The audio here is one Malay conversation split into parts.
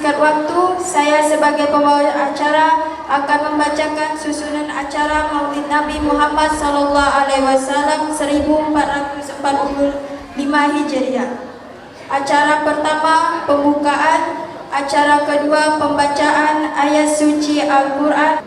singkat waktu, saya sebagai pembawa acara akan membacakan susunan acara Maulid Nabi Muhammad SAW 1445 Hijriah. Acara pertama pembukaan, acara kedua pembacaan ayat suci Al-Quran.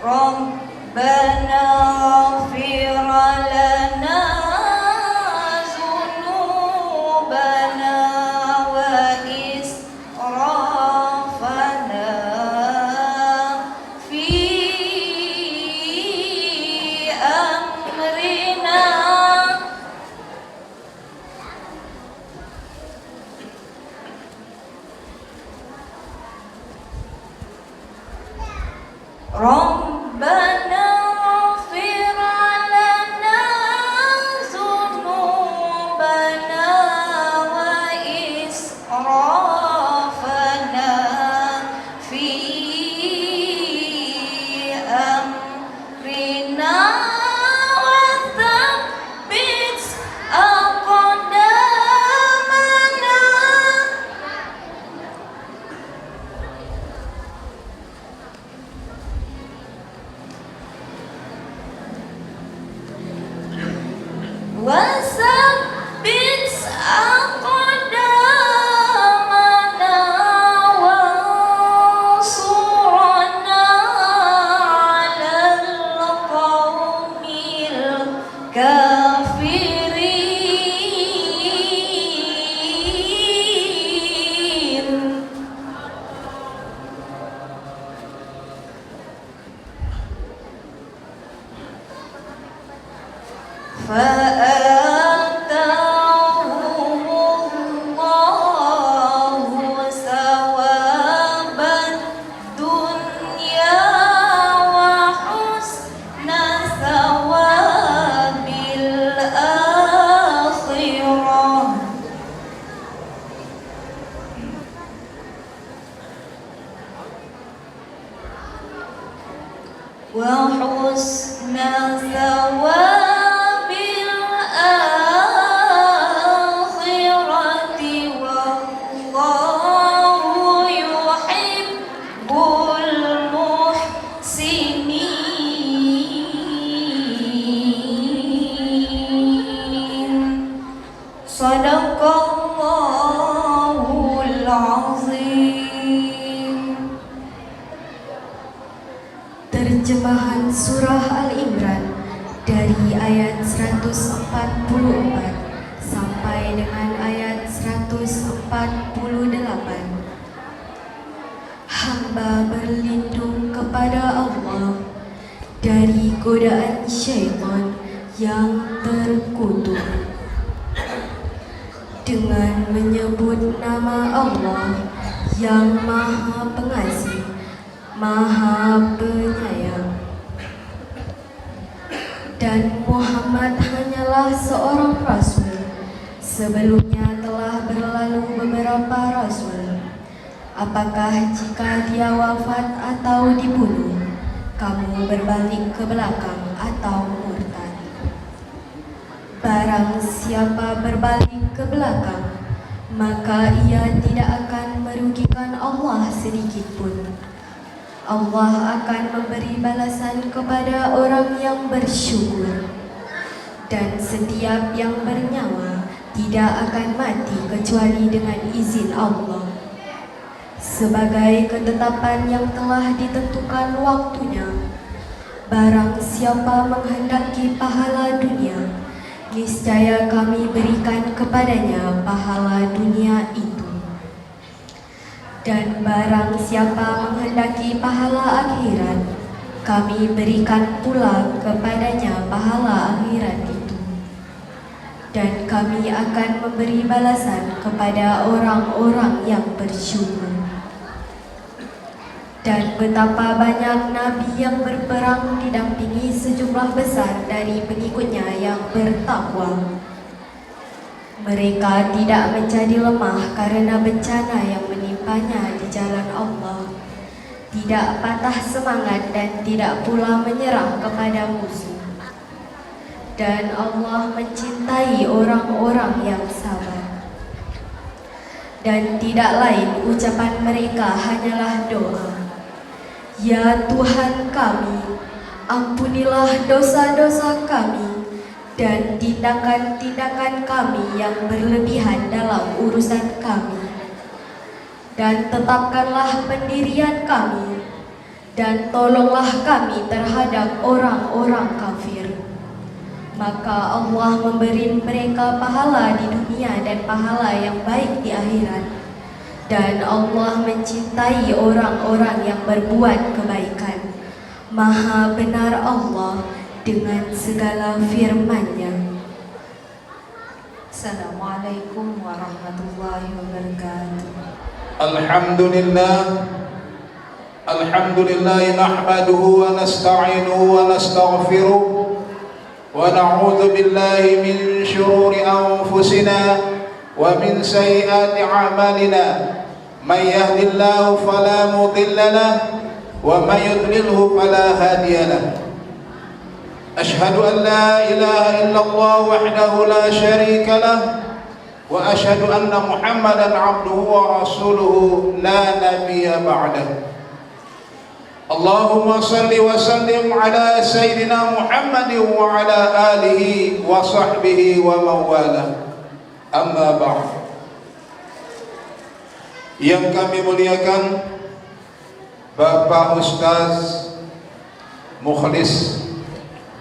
ربنا اغفر لنا ذنوبنا وإسرافنا في أمرنا ربنا اغفر لنا ذنوبنا وإسرافنا في أمرنا وثبت أقدامنا وثبت أقدامنا وانصرنا على القوم الكافرين فآتاهم الله ثواب الدنيا وحسن ثواب الآخرة وحسن ثواب الآخرة والله يحب المحسنين صدق الله العظيم. Terjemahan Surah Al-Imran dari ayat 144 sampai dengan ayat 148. Hamba berlindung kepada Allah dari godaan syaitan yang terkutuk. Dengan menyebut nama Allah yang Maha Pengasih, Maha Penyayang. Dan Muhammad hanyalah seorang rasul. Sebelumnya telah berlalu beberapa rasul. Apakah jika dia wafat atau dibunuh, kamu berbalik ke belakang atau murtad? Barang siapa berbalik ke belakang, maka ia tidak akan merugikan Allah sedikit pun. Allah akan memberi balasan kepada orang yang bersyukur, dan setiap yang bernyawa tidak akan mati kecuali dengan izin Allah, sebagai ketetapan yang telah ditentukan waktunya. Barang siapa menghendaki pahala dunia, niscaya kami berikan kepadanya pahala dunia itu. Dan barang siapa menghendaki pahala akhirat, kami berikan pula kepadanya pahala akhirat itu. Dan kami akan memberi balasan kepada orang-orang yang bersyukur. Dan betapa banyak nabi yang berperang didampingi sejumlah besar dari pengikutnya yang bertakwa. Mereka tidak menjadi lemah karena bencana yang menimpanya di jalan Allah, tidak patah semangat dan tidak pula menyerah kepada musuh. Dan Allah mencintai orang-orang yang sabar. Dan tidak lain ucapan mereka hanyalah doa. Ya Tuhan kami, ampunilah dosa-dosa kami dan tindakan-tindakan kami yang berlebihan dalam urusan kami. Dan tetapkanlah pendirian kami, dan tolonglah kami terhadap orang-orang kafir. Maka Allah memberi mereka pahala di dunia dan pahala yang baik di akhirat. Dan Allah mencintai orang-orang yang berbuat kebaikan. Maha benar Allah dengan segala firman-Nya. Assalamualaikum warahmatullahi wabarakatuh. Alhamdulillah nahmaduhu wa nasta'inuhu wa nastaghfiruh wa na'udzu billahi min shururi anfusina wa min sayyiati a'malina may yahdihillahu fala mudilla lahu wa may yudlilhu fala hadiya lahu. Ashhadu an la ilaha illallah wahdahu la syarika lahu wa asyhadu anna Muhammadan abduhu wa rasuluhu la nabiyya ba'dahu. Allahumma salli wa sallim ala sayyidina Muhammadin wa ala alihi wa sahbihi wa mawala. Amma ba'd. Yang kami muliakan Bapak Ustaz Mukhlis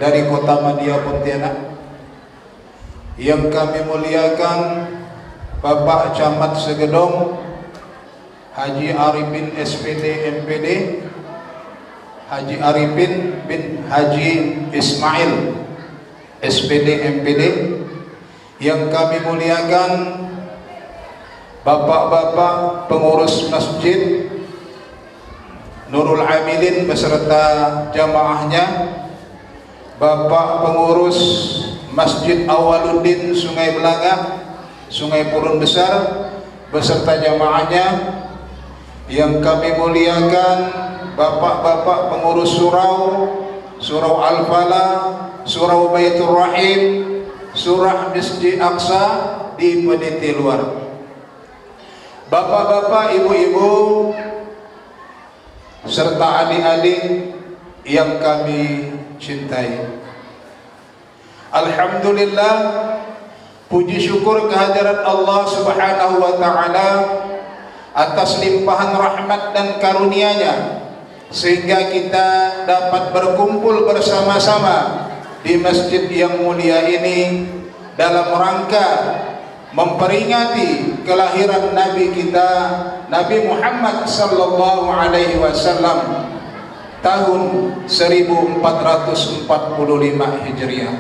dari Kota Madia Pontianak, yang kami muliakan Bapak Camat Segedong Haji Arifin SPD MPD, Haji Arifin bin Haji Ismail SPD MPD, yang kami muliakan bapak-bapak pengurus masjid Nurul Amilin beserta jamaahnya, bapak pengurus Masjid Awaluddin Sungai Belanga, Sungai Purun Besar beserta jamaahnya, yang kami muliakan bapak-bapak pengurus surau Al-Falah, surau Baitur Rahim, surah Masjid Aqsa di Peniti Luar, bapak-bapak, ibu-ibu serta adik-adik yang kami cintai. Alhamdulillah, puji syukur kehadirat Allah Subhanahu wa taala atas limpahan rahmat dan karunia-Nya sehingga kita dapat berkumpul bersama-sama di masjid yang mulia ini dalam rangka memperingati kelahiran Nabi kita, Nabi Muhammad sallallahu alaihi wasallam tahun 1445 Hijriah.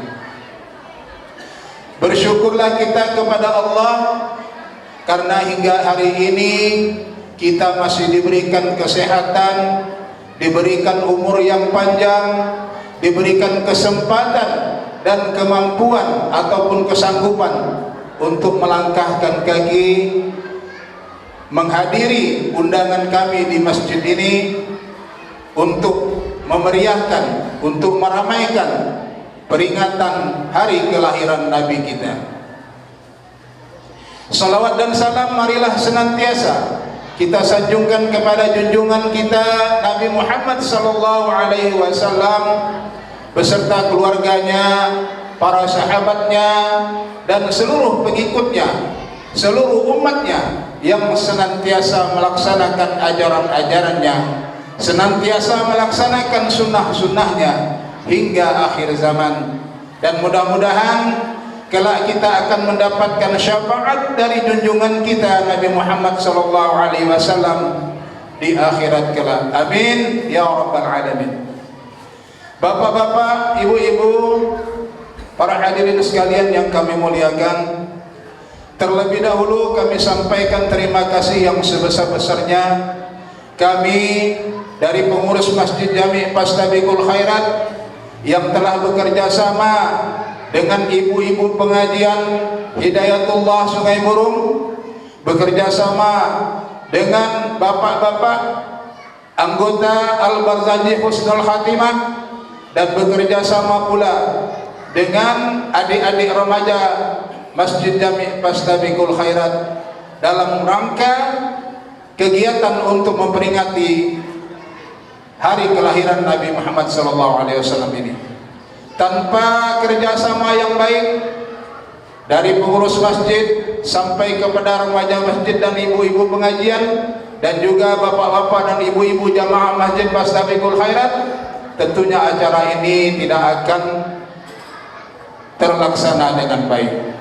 Bersyukurlah kita kepada Allah karena hingga hari ini kita masih diberikan kesehatan, diberikan umur yang panjang, diberikan kesempatan dan kemampuan ataupun kesanggupan untuk melangkahkan kaki menghadiri undangan kami di masjid ini untuk memeriahkan, untuk meramaikan peringatan hari kelahiran Nabi kita. Salawat dan salam marilah senantiasa kita sanjungkan kepada junjungan kita Nabi Muhammad sallallahu alaihi wasallam beserta keluarganya, para sahabatnya, dan seluruh pengikutnya, seluruh umatnya yang senantiasa melaksanakan ajaran-ajarannya, senantiasa melaksanakan sunnah-sunnahnya hingga akhir zaman. Dan mudah-mudahan kelak kita akan mendapatkan syafaat dari junjungan kita Nabi Muhammad sallallahu alaihi wasallam di akhirat kelak. Amin ya rabbal alamin. Bapak-bapak, ibu-ibu, para hadirin sekalian yang kami muliakan, terlebih dahulu kami sampaikan terima kasih yang sebesar-besarnya kami dari pengurus Masjid Jami' Fastabiqul Khairat yang telah bekerja sama dengan ibu-ibu pengajian Hidayatullah Sungai Burung, bekerja sama dengan bapak-bapak anggota Al-Barzanji Husnul Khatimah, dan bekerja sama pula dengan adik-adik remaja Masjid Jami' Fastabiqul Khairat dalam rangka kegiatan untuk memperingati hari kelahiran Nabi Muhammad SAW ini. Tanpa kerjasama yang baik dari pengurus masjid sampai kepada remaja masjid dan ibu-ibu pengajian, dan juga bapak-bapak dan ibu-ibu jamaah Masjid Fastabiqul Khairat, tentunya acara ini tidak akan terlaksana dengan baik.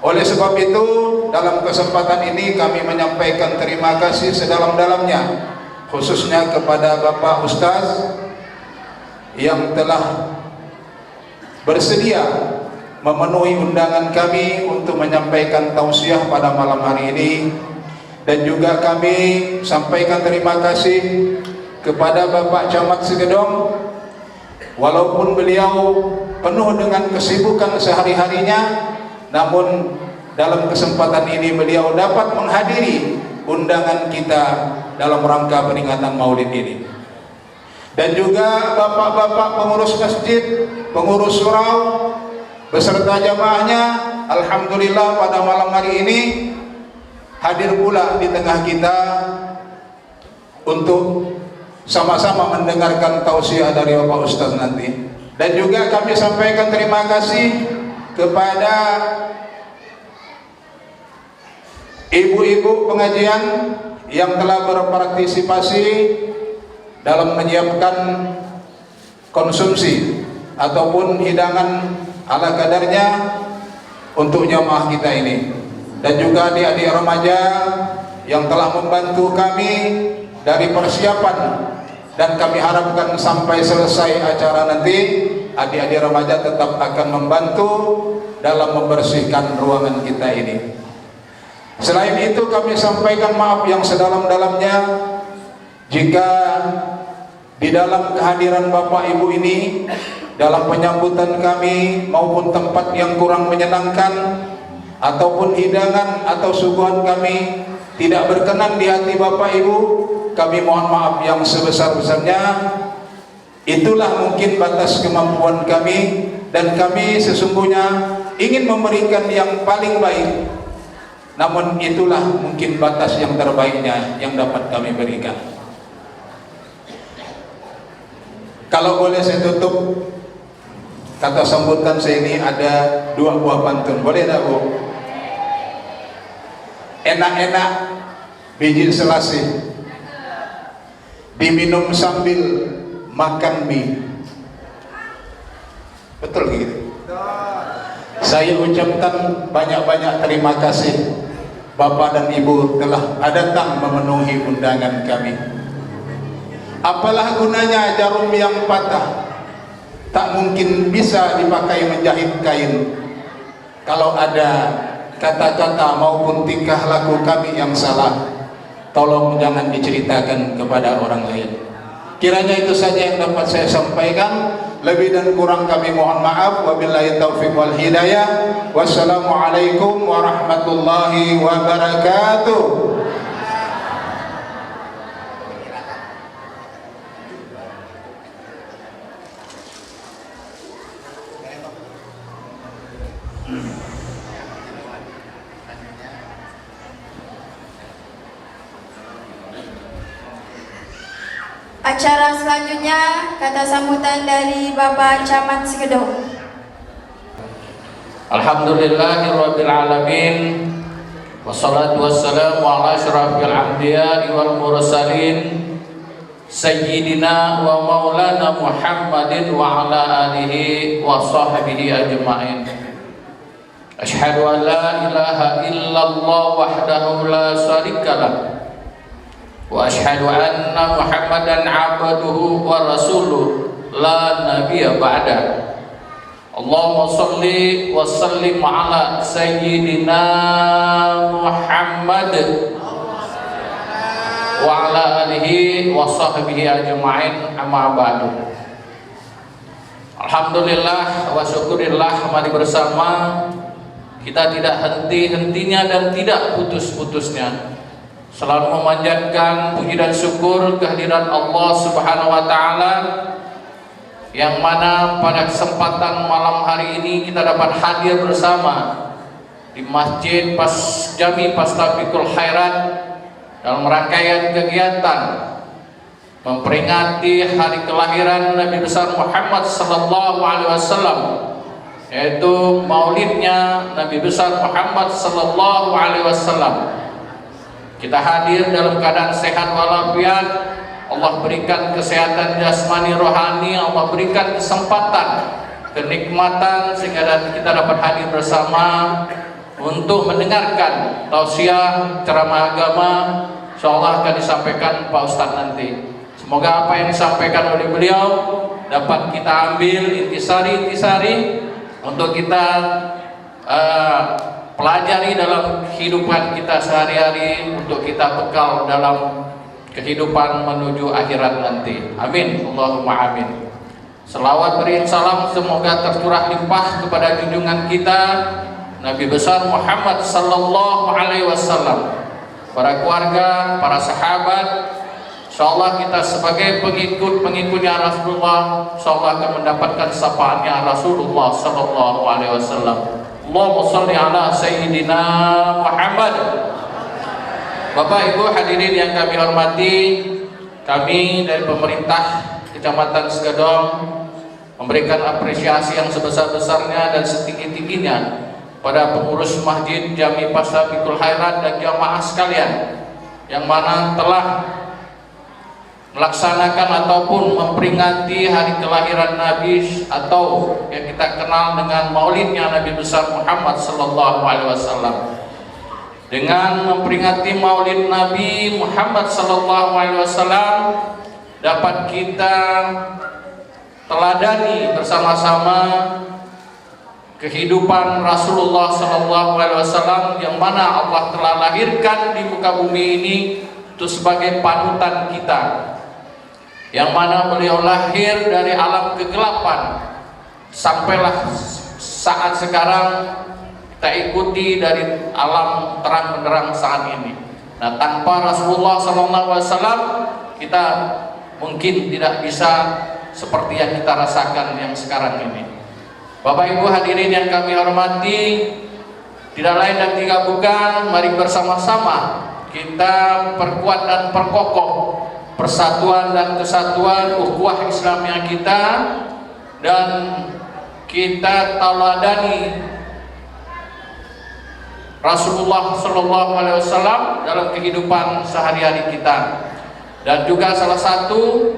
Oleh sebab itu, dalam kesempatan ini kami menyampaikan terima kasih sedalam-dalamnya, khususnya kepada Bapak Ustaz yang telah bersedia memenuhi undangan kami untuk menyampaikan tausiah pada malam hari ini. Dan juga kami sampaikan terima kasih kepada Bapak Camat Segedong, walaupun beliau penuh dengan kesibukan sehari-harinya, namun dalam kesempatan ini beliau dapat menghadiri undangan kita dalam rangka peringatan Maulid ini. Dan juga bapak-bapak pengurus masjid, pengurus surau beserta jamaahnya, alhamdulillah pada malam hari ini hadir pula di tengah kita untuk sama-sama mendengarkan tausiah dari Bapak Ustaz nanti. Dan juga kami sampaikan terima kasih kepada ibu-ibu pengajian yang telah berpartisipasi dalam menyiapkan konsumsi ataupun hidangan ala kadarnya untuk jamaah kita ini. Dan juga adik-adik remaja yang telah membantu kami dari persiapan, dan kami harapkan sampai selesai acara nanti adik-adik remaja tetap akan membantu dalam membersihkan ruangan kita ini. Selain itu kami sampaikan maaf yang sedalam-dalamnya jika di dalam kehadiran Bapak Ibu ini, dalam penyambutan kami maupun tempat yang kurang menyenangkan ataupun hidangan atau suguhan kami tidak berkenan di hati Bapak Ibu, kami mohon maaf yang sebesar-besarnya. Itulah mungkin batas kemampuan kami, dan kami sesungguhnya ingin memberikan yang paling baik, namun itulah mungkin batas yang terbaiknya yang dapat kami berikan. Kalau boleh saya tutup kata sambutan saya ini, ada 2 buah pantun, boleh tak Bu? Enak-enak biji selasih diminum sambil makan mie. Betul gitu? Saya ucapkan banyak-banyak terima kasih Bapak dan Ibu telah datang memenuhi undangan kami. Apalah gunanya jarum yang patah, tak mungkin bisa dipakai menjahit kain. Kalau ada kata-kata maupun tingkah laku kami yang salah, tolong jangan diceritakan kepada orang lain. Kiranya itu saja yang dapat saya sampaikan. Lebih dan kurang kami mohon maaf. Wabillahi taufiq wal hidayah. Wassalamualaikum warahmatullahi wabarakatuh. Acara selanjutnya kata sambutan dari Bapak Camat Segedong. Alhamdulillahirabbil alamin, wassalatu wassalamu ala asyrafil anbiya'i wal mursalin sayyidina wa maulana Muhammadin wa ala alihi wa sahbihi ajma'in. Asyhadu an la ilaha illallah wahdahu la syarikalah wa asyhadu anna Muhammadan abduhu wa rasuluh la nabiyya ba'da. Allahumma sholli wa sallim ala sayyidina Muhammad wa ala alihi wa sahbihi ajma'in, amma ba'du. Alhamdulillah wa syukurillah, mari bersama kita tidak henti-hentinya dan tidak putus-putusnya selalu memanjatkan puji dan syukur kehadirat Allah Subhanahu wa taala, yang mana pada kesempatan malam hari ini kita dapat hadir bersama di Masjid Jami Pastafikul Khairat dalam rangkaian kegiatan memperingati hari kelahiran Nabi besar Muhammad sallallahu alaihi wasallam, yaitu maulidnya Nabi besar Muhammad sallallahu alaihi wasallam. Kita hadir dalam keadaan sehat walafiat. Allah berikan kesehatan jasmani rohani, Allah berikan kesempatan, kenikmatan sehingga kita dapat hadir bersama untuk mendengarkan tausiah ceramah agama. Insyaallah akan disampaikan Pak Ustadz nanti. Semoga apa yang disampaikan oleh beliau dapat kita ambil intisari untuk kita pelajari dalam kehidupan kita sehari-hari, untuk kita bekal dalam kehidupan menuju akhirat nanti. Amin, Allahumma amin. Selawat beri salam semoga tercurah limpah kepada junjungan kita Nabi besar Muhammad sallallahu alaihi wasallam, para keluarga, para sahabat. Insyaallah kita sebagai pengikutnya Rasulullah, insyaallah akan mendapatkan syafaatnya Rasulullah sallallahu alaihi wasallam. Allahumma shalli ala sayyidina Muhammad. Bapak Ibu hadirin yang kami hormati, kami dari pemerintah Kecamatan Segedong memberikan apresiasi yang sebesar-besarnya dan setinggi-tingginya pada pengurus Masjid Jami Pastafikul Khairat dan jamaah sekalian yang mana telah melaksanakan ataupun memperingati hari kelahiran Nabi atau yang kita kenal dengan maulidnya Nabi besar Muhammad sallallahu alaihi wasallam. Dengan memperingati maulid Nabi Muhammad sallallahu alaihi wasallam dapat kita teladani bersama-sama kehidupan Rasulullah sallallahu alaihi wasallam yang mana Allah telah lahirkan di muka bumi ini itu sebagai panutan kita, yang mana beliau lahir dari alam kegelapan sampailah saat sekarang kita ikuti dari alam terang benderang saat ini. Nah, tanpa Rasulullah SAW kita mungkin tidak bisa seperti yang kita rasakan yang sekarang ini. Bapak Ibu hadirin yang kami hormati, tidak lain dan tidak bukan, mari bersama-sama kita perkuat dan perkokoh persatuan dan kesatuan ukhuwah Islamiyah kita, dan kita taladani Rasulullah Shallallahu Alaihi Wasallam dalam kehidupan sehari-hari kita. Dan juga salah satu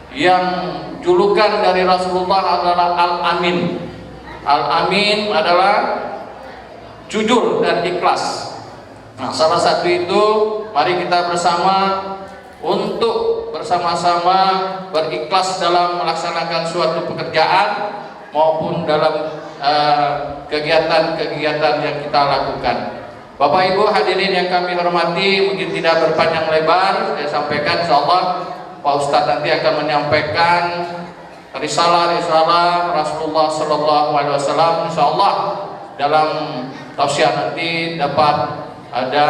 yang julukan dari Rasulullah adalah Al-Amin. Al-Amin adalah jujur dan ikhlas. Nah, salah satu itu mari kita bersama untuk bersama-sama berikhlas dalam melaksanakan suatu pekerjaan maupun dalam kegiatan-kegiatan yang kita lakukan. Bapak Ibu hadirin yang kami hormati, mungkin tidak berpanjang lebar saya sampaikan, insyaallah Pak Ustadz nanti akan menyampaikan risalah-risalah Rasulullah Sallallahu Alaihi Wasallam. Insyaallah dalam tausiah nanti dapat ada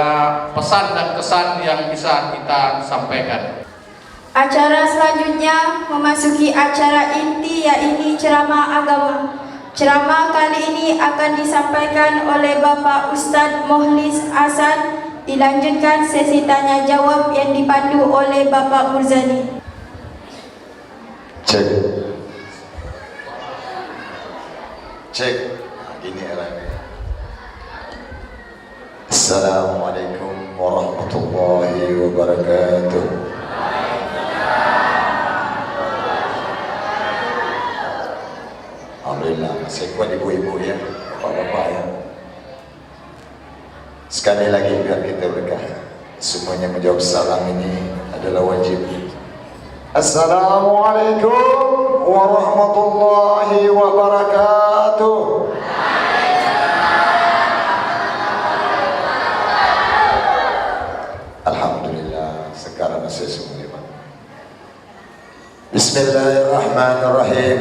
pesan dan kesan yang bisa kita sampaikan. Acara selanjutnya memasuki acara inti, yaitu ceramah agama. Ceramah kali ini akan disampaikan oleh Bapak Ustadz Mukhlis Hasan, dilanjutkan sesi tanya jawab yang dipandu oleh Bapak Murzani. Cek. Ini arahnya. Assalamualaikum warahmatullahi wabarakatuh. Alhamdulillah masih kuat ibu-ibu ya, bapak-bapak ya. Sekali lagi biar kita berkah, semuanya menjawab salam ini adalah wajib. Assalamualaikum warahmatullahi wabarakatuh. Alhamdulillah sekarang saya semua. Bismillahirrahmanirrahim.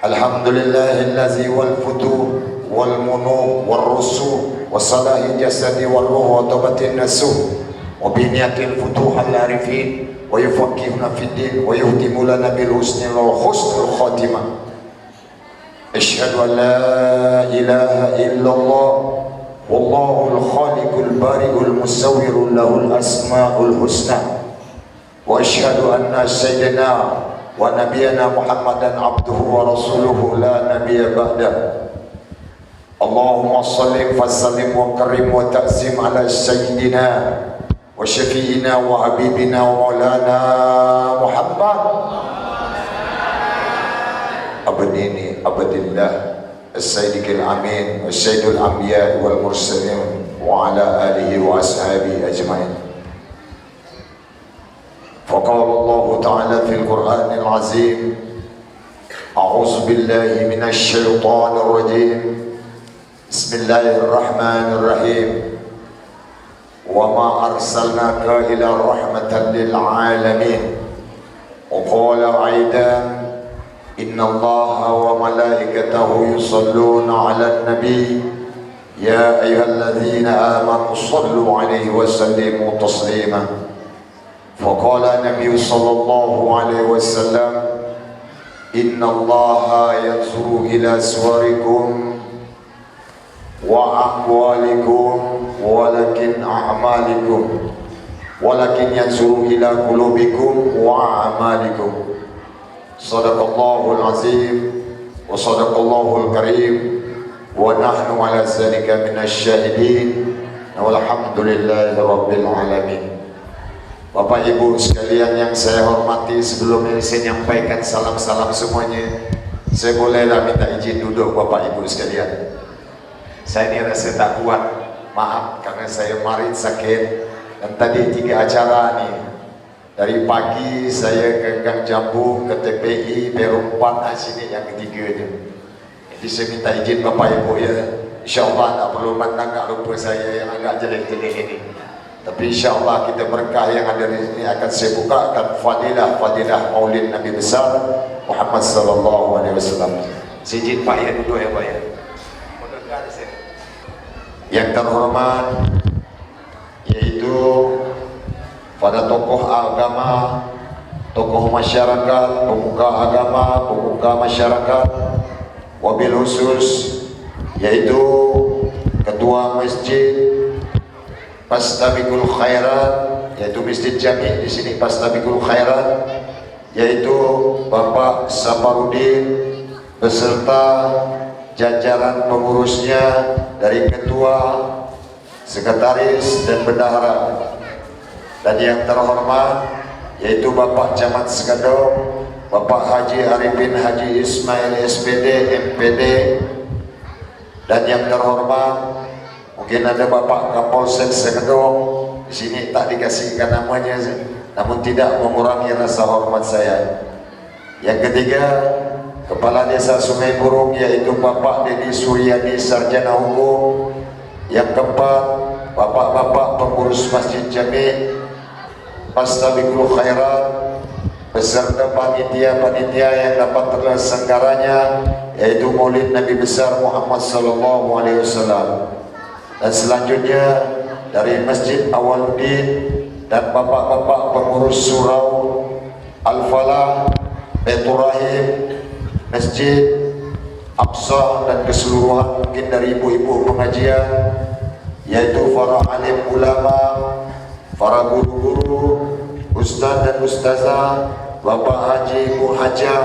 Alhamdulillahillazi wal futuh wal munu wal rusuh wa salahi jasadi wal ruh wa tabatin nasuh وبنية الفتوح العارفين ويفقهنا في الدين ويختم لنا بالحسن وحسن الخاتمة. أشهد أن لا إله إلا الله والله الخالق البارئ المصور له الأسماء الحسنى، وأشهد أن سيدنا ونبينا محمدا عبده ورسوله لا نبي بعده. اللهم صل وسلم وكرم وتعظيم على سيدنا وشفيعنا وحبيبنا ومولانا محمد أبدين أبد الله الصادق الأمين والسيد الأنبياء والمرسلين وعلى آله وأصحابه أجمعين. فقال الله تعالى في القرآن العظيم: أعوذ بالله من الشيطان الرجيم، بسم الله الرحمن الرحيم، وما أرسلناك إلا رحمة للعالمين. وقال أيضا: إن الله وملائكته يصلون على النبي يا أيها الذين آمنوا صلوا عليه وسلموا تسليما. فقال النبي صلى الله عليه وسلم: إن الله ينظر إلى صوركم وأقوالكم ولكن أعمالكم ولكن ينظر إلى قلوبكم وأعمالكم. صدق الله العظيم وصدق الله الكريم ونحن على ذلك من الشاهدين والحمد لله رب العالمين. Bapak Ibu sekalian yang saya hormati, sebelumnya saya menyampaikan salam-salam semuanya. Saya bolehlah minta izin duduk Bapak Ibu sekalian. Saya ini rasa tak kuat, maaf karena saya marit sakit. Dan tadi 3 acara nih, dari pagi saya ke Gang Jambu, ke TPI, Perum 4, sini yang ketiga je. Jadi saya minta izin Bapak Ibu ya, InsyaAllah tak perlu mandang tak lupa saya yang agak jelek-jelek ini. Tapi insyaAllah kita berkah yang ada di sini akan saya bukakan fadilah maulid Nabi besar Muhammad sallallahu alaihi wasallam. Izin Pak ya duduk ya Pak ya. Yang terhormat yaitu pada tokoh agama, tokoh masyarakat, pemuka agama, pemuka masyarakat, wabil khusus yaitu ketua masjid Pastabikul Khairat, yaitu Masjid Jami di sini Pastabikul Khairat, yaitu Bapak Saparudin beserta jajaran pengurusnya dari ketua, sekretaris dan bendahara. Dan yang terhormat yaitu Bapak Camat Sekadau, Bapak Haji Arifin Haji Ismail SPD MPD. Dan yang terhormat mungkin ada Bapak Kapolsek Sekadau, di sini tak dikasihkan namanya, namun tidak mengurangi rasa hormat saya. Yang ketiga, Kepala Desa Sungai Burung yaitu Bapak Dedi Suryadi Sarjana Hukum. Yang keempat, Bapak-bapak pengurus Masjid Jami Pastabikul Khairat beserta panitia-panitia yang dapat terselenggaranya yaitu Maulid Nabi besar Muhammad sallallahu alaihi wasallam. Dan selanjutnya dari Masjid Awaluddin dan bapak-bapak pengurus surau Al-Falah, Baitur Rahim, Masjid Aqsa dan keseluruhan mungkin dari ibu-ibu pengajian yaitu para alim ulama, para guru-guru, ustaz dan ustazah, Bapak Haji, Ibu Haja,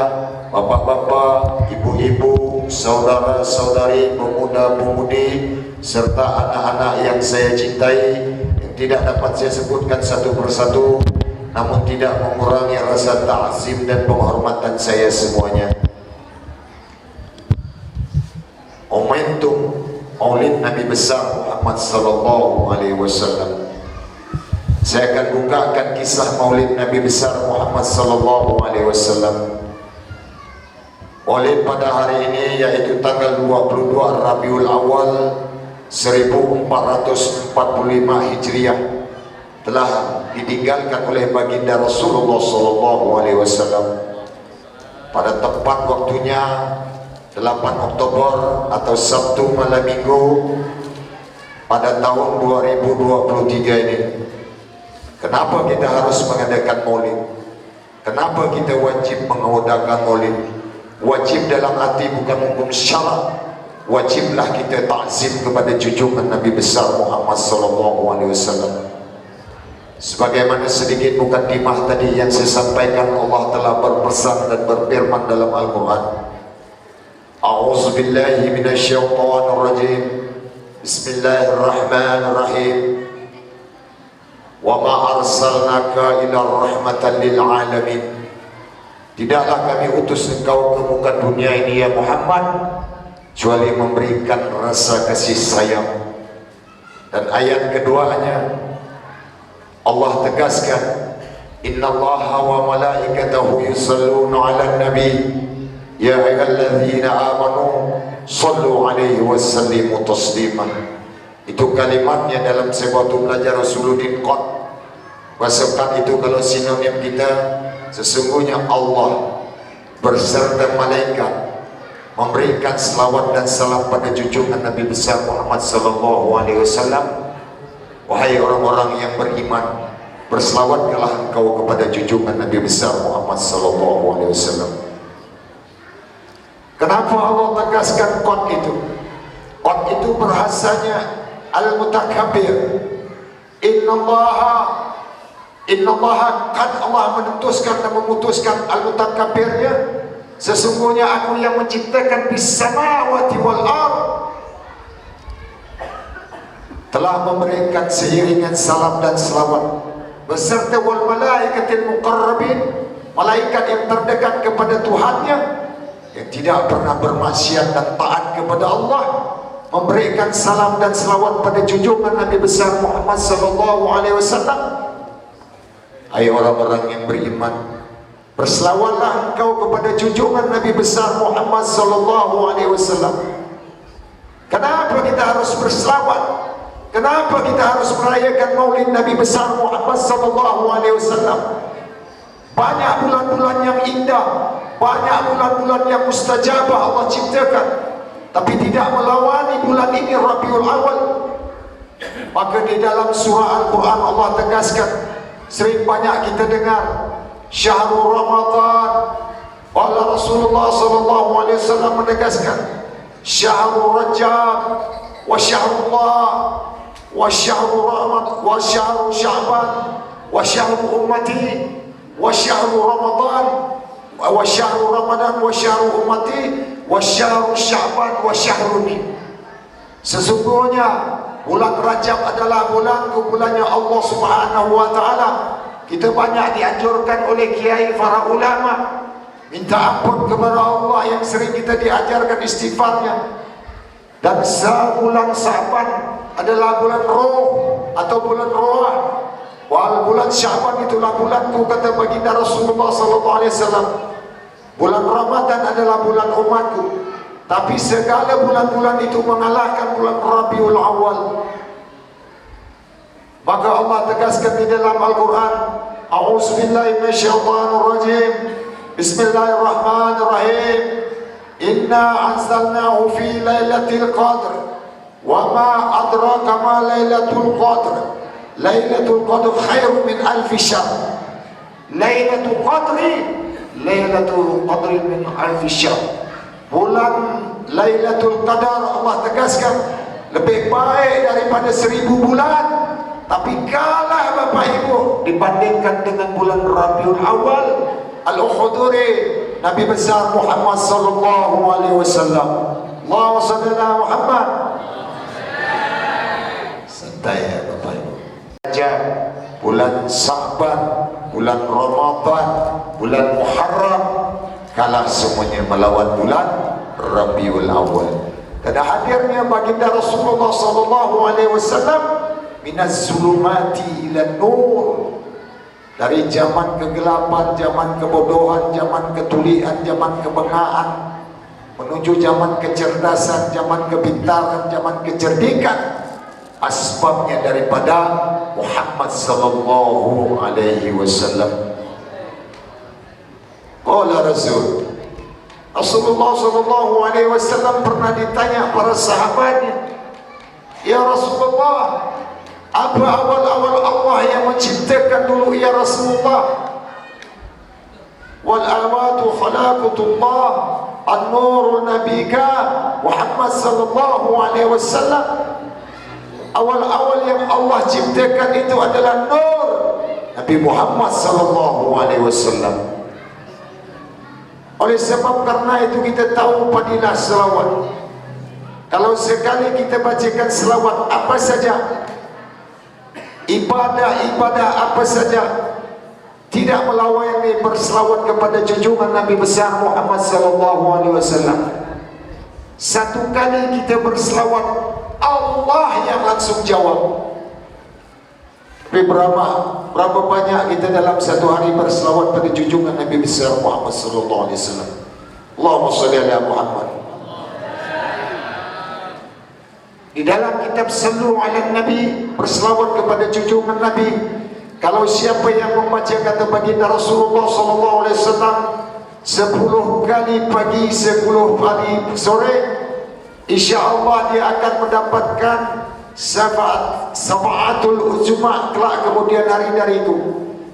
bapak-bapak, ibu-ibu, saudara-saudari, pemuda-pemudi serta anak-anak yang saya cintai yang tidak dapat saya sebutkan satu persatu, namun tidak mengurangi rasa ta'zim dan penghormatan saya semuanya. Momentum Maulid Nabi besar Muhammad sallallahu alaihi wasallam. Saya akan bukakan kisah Maulid Nabi besar Muhammad sallallahu alaihi wasallam. Maulid pada hari ini yaitu tanggal 22 Rabiul Awal 1445 Hijriah telah ditinggalkan oleh baginda Rasulullah sallallahu alaihi wasallam pada tepat waktunya 8 Oktober atau Sabtu malam Minggu pada tahun 2023 ini. Kenapa kita harus mengadakan maulid? Kenapa kita wajib mengadakan maulid? Wajib dalam arti bukan hukum syarak. Wajiblah kita takzim kepada junjungan Nabi besar Muhammad sallallahu alaihi wasallam. Sebagaimana sedikit mukadimah tadi yang saya sampaikan, Allah telah berpesan dan berfirman dalam Al-Quran. A'udzu billahi minasyaitonir rajim. Bismillahirrahmanirrahim. Wa ma arsalnaka illa rahmatan lil alamin. Tidaklah kami utus engkau ke muka dunia ini ya Muhammad kecuali memberikan rasa kasih sayang. Dan ayat keduanya Allah tegaskan, innallaha wa malaikatahu yusalluna 'alan nabi ya ayyuhalladzina amanu sallu 'alaihi wa sallimu taslima. Itu kalimatnya dalam sebuah belajar Rasuluddin Qad. Bahasa Qad itu kalau sinonim kita, sesungguhnya Allah berserta malaikat memberikan selawat dan salam pada junjungan Nabi besar Muhammad sallallahu alaihi wasallam. Wahai orang-orang yang beriman, berselawatlah engkau kepada junjungan Nabi besar Muhammad sallallahu alaihi wasallam. Kenapa Allah tegaskan Qad itu? Qad itu bahasanya al-mutakabbir. Innallaha qad, Allah memutuskan dan memutuskan al-mutakabbirnya. Sesungguhnya aku yang menciptakan bis samawati wal ardh, telah memberikan seiringan salam dan selawat beserta wal malaikatil muqarrabin, malaikat yang terdekat kepada Tuhannya, yang tidak pernah bermaksiat dan taat kepada Allah, memberikan salam dan selawat pada junjungan Nabi besar Muhammad sallallahu alaihi wasallam. Hai orang-orang yang beriman, berselawatlah engkau kepada junjungan Nabi besar Muhammad sallallahu alaihi wasallam. Kenapa kita harus berselawat? Kenapa kita harus merayakan maulid Nabi besar Muhammad sallallahu alaihi wasallam? Banyak bulan-bulan yang indah, banyak bulan-bulan yang mustajabah Allah ciptakan, tapi tidak melawani bulan ini Rabiul Awal. Maka di dalam surah Al-Quran Allah tegaskan, sering banyak kita dengar Syahrul Ramadan. Allah Rasulullah sallallahu alaihi wasallam menegaskan Syahrul Rajab wa Syahrullah wa Syahrul Ramadan wa Syahrul Sya'ban wa Syahrul Ummati wa Syahrul Ramadan wa Syahrul Ramadan wa Syahrul Ummati wa Syahrul Sya'ban wa Syahrul Ni. Sesungguhnya bulan Rajab adalah bulannya Allah Subhanahu wa taala. Kita banyak dianjurkan oleh kiai para ulama minta ampun kepada Allah yang sering kita diajarkan istighfarnya. Dan bulan Sya'ban adalah bulan roh atau bulan roh. Wal bulan Sya'ban itulah bulanku, kata baginda Rasulullah sallallahu alaihi wasallam. Bulan Ramadan adalah bulan umatku. Tapi segala bulan-bulan itu mengalahkan bulan Rabiul Awal. Maka Allah tegaskan di dalam Al-Quran, A'udzubillahi minasyaitonir rajim. Bismillahirrahmanirrahim. Inna anzalnahu fi lailatul qadr. Wa ma adraka ma lailatul qadr. Lailatul qadr khairun min alfi syahr. Lailatul qadri min alfi syahr. Bulan Lailatul Qadar Allah tegaskan lebih baik daripada 1000 bulan. Tapi kalah Bapak Ibu dibandingkan dengan bulan Rabiul Awal Al-Ukhuduri Nabi besar Muhammad sallallahu alaihi wasallam. Allahumma shalli ala Muhammad. Santai ya Bapak Ibu. Bulan Sya'ban, bulan Ramadan, bulan Muharram kalah semuanya melawan bulan Rabiul Awal. Karena hadirnya baginda Rasulullah sallallahu alaihi wasallam minaz zulumati ila nur, dari zaman kegelapan, zaman kebodohan, zaman ketulian, zaman kebengaan menuju zaman kecerdasan, zaman kepintaran, zaman kecerdikan. Asbabnya daripada Muhammad sallallahu alaihi wasallam. Qala Rasulullah sallallahu alaihi wasallam pernah ditanya para sahabatnya, "Ya Rasulullah, Apa awal-awal Allah yang menciptakan dulu ya Rasulullah? Wal awatu khalaqatullah an-nur nabika Muhammad sallallahu alaihi wasallam. Awal-awal yang Allah ciptakan itu adalah nur Nabi Muhammad sallallahu alaihi wasallam. Oleh sebab karena itu kita tahu fadilah selawat. Kalau sekali kita bacakan selawat apa saja, ibadah-ibadah apa saja, tidak melayani berselawat kepada junjungan Nabi besar Muhammad sallallahu alaihi wasallam. Satu kali kita berselawat, Allah yang langsung jawab. Tapi berapa banyak kita dalam satu hari berselawat pada junjungan Nabi besar Muhammad sallallahu alaihi wasallam. Allahumma shalli ala Muhammad. Di dalam kitab Sallu ala Nabi, berselawat kepada junjungan Nabi, kalau siapa yang membaca kata baginda Rasulullah sallallahu alaihi wasallam 10 kali pagi, 10 kali sore, insya-Allah dia akan mendapatkan Sab'atul Uzma kelak kemudian hari dari itu.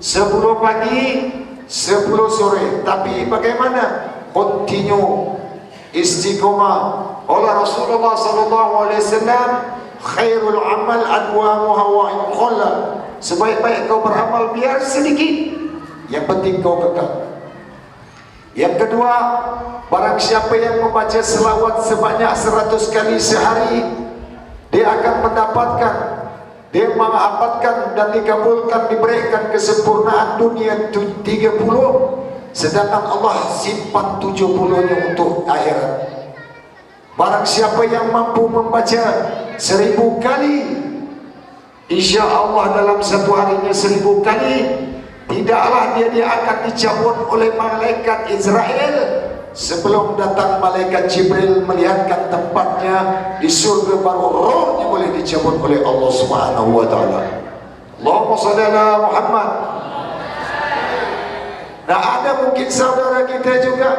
10 pagi, 10 sore. Tapi bagaimana? Continue, istiqomah. Oleh Rasulullah sallallahu alaihi wasallam, khairul amal adwamuha wa in qalla. Sebaik-baik kau beramal biar sedikit, yang penting kau kekal. Yang kedua, barang siapa yang membaca selawat sebanyak 100 kali sehari, dia akan mendapatkan, dia mengapadkan dan dikabulkan, diberikan kesempurnaan dunia 30, sedangkan Allah simpan 70-nya untuk akhirat. Barang siapa yang mampu membaca 1000 kali, insya Allah dalam satu harinya 1000 kali, tidaklah dia akan dicabut oleh malaikat Israel sebelum datang malaikat Jibril melihatkan tempatnya di surga, baru rohnya boleh dicabut oleh Allah Subhanahu wa taala. Allahumma shalli ala Muhammad. Nah, ada mungkin saudara kita juga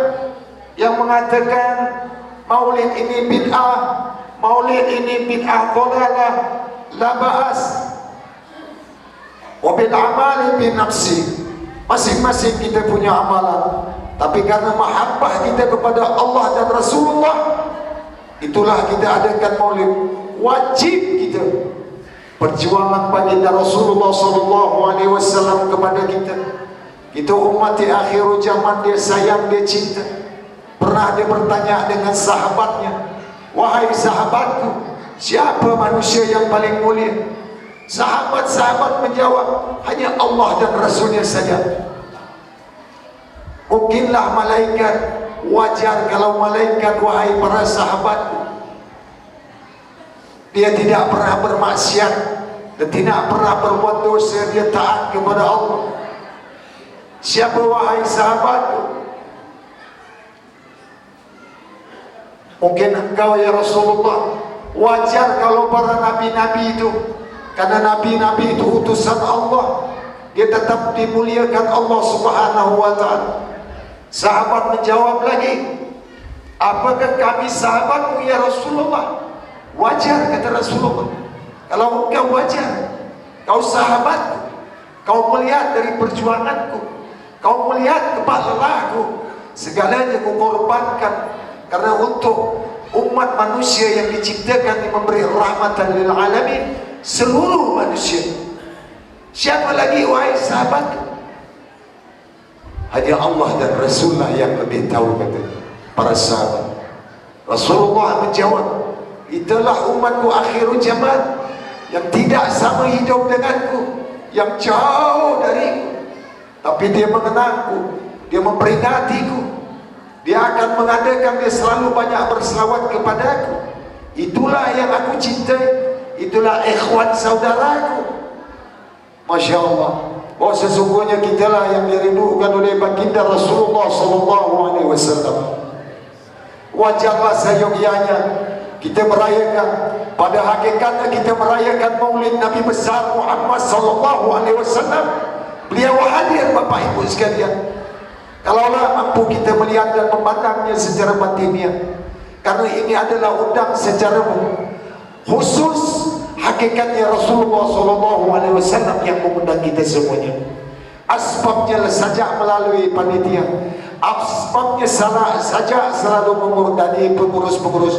yang mengatakan maulid ini bid'ah, maulid ini bid'ah dhalalah, la ba'as. Wa bil amali bi nafsi. Masing-masing kita punya amalan, tapi karena mahabbah kita kepada Allah dan Rasulullah, itulah kita adakan maulid. Wajib kita perjuangan baginda Rasulullah sallallahu alaihi wasallam kepada kita. Kita umat di akhir zaman, dia sayang, dia cinta. Pernah dia bertanya dengan sahabatnya, wahai sahabatku, siapa manusia yang paling mulia? Sahabat-sahabat menjawab, hanya Allah dan Rasulnya saja. Mungkinlah malaikat, wajar kalau malaikat, wahai para sahabatku, dia tidak pernah bermaksiat dan tidak pernah berbuat dosa, dia taat kepada Allah. Siapa wahai sahabatku? Mungkin engkau ya Rasulullah. Wajar kalau para nabi-nabi itu, karena nabi-nabi itu utusan Allah, dia tetap dimuliakan Allah Subhanahu wa taala. Sahabat menjawab lagi, apakah kami sahabatmu ya Rasulullah? Wajar kata Rasulullah. Kalau engkau wajar, kau sahabatku, kau melihat dari perjuanganku, kau melihat kebal lelahku, segalanya ku korbankan karena untuk umat manusia yang diciptakan, yang memberi rahmatan lil alamin, seluruh manusia. Siapa lagi wahai sahabatku? Hanya Allah dan Rasulullah yang lebih tahu, kata para sahabat. Rasulullah menjawab, itulah umatku akhir zaman yang tidak sama hidup denganku, yang jauh dariku, tapi dia mengenangku, dia memperingatiku, dia akan mengadakan, dia selalu banyak berselawat kepadaku. Itulah yang aku cintai, itulah ikhwan saudaraku. Masya Allah. Oh, sesungguhnya kitalah yang dirindukan oleh baginda Rasulullah sallallahu alaihi wasallam. Wajarlah seyogyanya kita merayakan, pada hakikatnya kita merayakan maulid Nabi besar Muhammad sallallahu alaihi wasallam. Beliau hadir Bapak Ibu sekalian. Kalaulah mampu kita melihat dan memandangnya secara batiniah, karena ini adalah undang secara khusus Hakikatnya Rasulullah SAW yang mengundang kita semuanya. Asbabnya saja melalui panitia, asbabnya saja selalu mengurus pengurus-pengurus.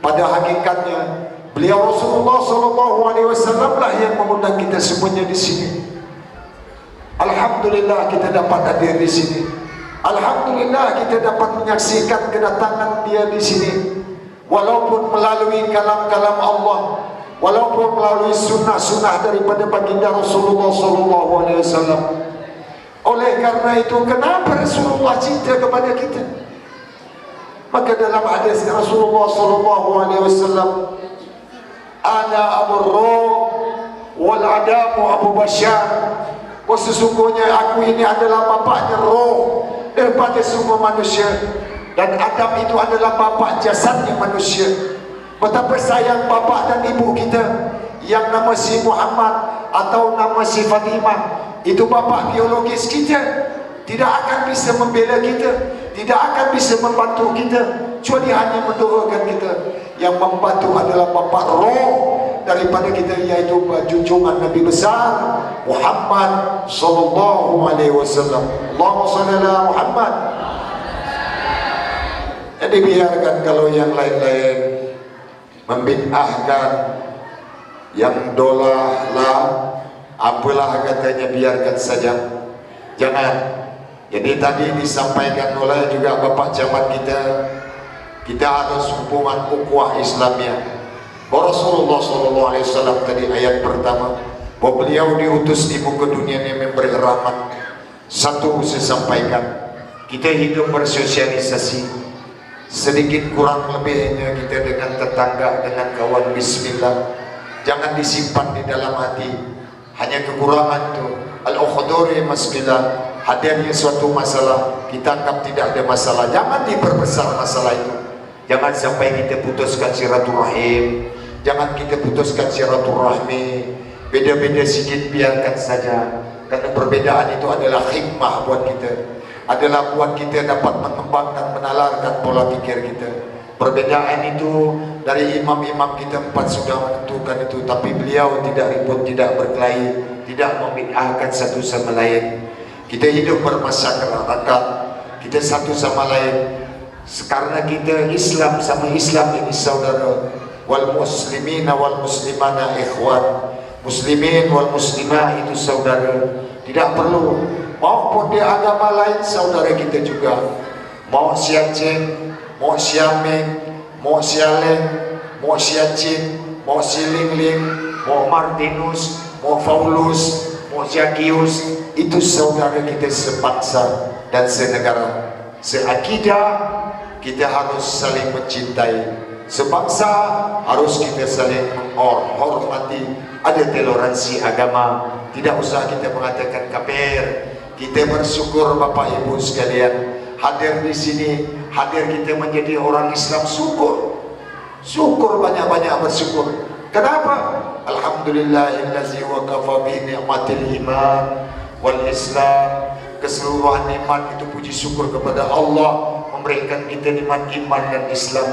Pada hakikatnya beliau Rasulullah SAW lah yang mengundang kita semuanya di sini. Alhamdulillah kita dapat hadir di sini. Alhamdulillah kita dapat menyaksikan kedatangan dia di sini. Walaupun melalui kalam-kalam Allah, walaupun melalui sunnah-sunnah daripada baginda Rasulullah SAW. Oleh karena itu, kenapa Rasulullah cinta kepada kita? Maka dalam hadis Rasulullah SAW, ana Abu Ruh wal Adamu Abu Bashar. Sesungguhnya aku ini adalah bapaknya roh daripada semua manusia, dan Adam itu adalah bapak jasadnya manusia. Betapa sayang bapak dan ibu kita yang nama si Muhammad atau nama si Fatimah, itu bapak biologis kita, tidak akan bisa membela kita, tidak akan bisa membantu kita, kecuali hanya mendoakan kita. Yang membantu adalah bapak roh daripada kita, yaitu junjungan Nabi besar Muhammad sallallahu alaihi wasallam. Allahumma shalli ala Muhammad. Jadi biarkan kalau yang lain-lain membid'ahkan, yang dolah lah, apalah katanya, biarkan saja, jangan. Jadi tadi disampaikan oleh juga Bapak Camat kita harus hubungan ukhuwah Islamiyah. Rasulullah SAW tadi ayat pertama, bahwa beliau diutus di muka dunia ini memberi rahmat. Satu saya sampaikan, kita hidup bersosialisasi, sedikit kurang lebihnya kita dengan tetangga, dengan kawan, bismillah, jangan disimpan di dalam hati. Hanya kekurangan tu al-ukhduri masbillah, hadirnya suatu masalah kita anggap tidak ada masalah, jangan diperbesar masalah itu. Jangan sampai kita putuskan silaturahim, jangan kita putuskan silaturahmi. Beda-beda sedikit biarkan saja, karena perbedaan itu adalah hikmah buat kita, adalah buat kita dapat mengembangkan, menalarkan pola pikir kita. Perbedaan itu dari imam-imam kita 4 sudah menentukan itu, tapi beliau tidak ribut, tidak berkelahi, tidak membid'ahkan satu sama lain. Kita hidup bermasyarakat, kita satu sama lain, karena kita Islam sama Islam ini saudara. Wal muslimina wal muslimana ikhwan, muslimin wal muslimah itu saudara. Tidak perlu maupun dia agama lain saudara kita juga. Mau si Aceh, mau si Ameng, mau si Aleng, mau si Aceh, mau si Lingling, mau Martinus, mau Paulus, mau Zakius, itu saudara kita sebangsa dan senegara, seakidah. Kita harus saling mencintai, sebangsa harus kita saling menghormati. Ada toleransi agama, tidak usah kita mengatakan kafir. Kita bersyukur Bapak Ibu sekalian hadir di sini, hadir kita menjadi orang Islam, syukur banyak-banyak bersyukur. Kenapa? Alhamdulillahillazi wa kafa bi ni'matil iman wal Islam. Keseluruhan nikmat itu puji syukur kepada Allah memberikan kita nikmat iman dan Islam.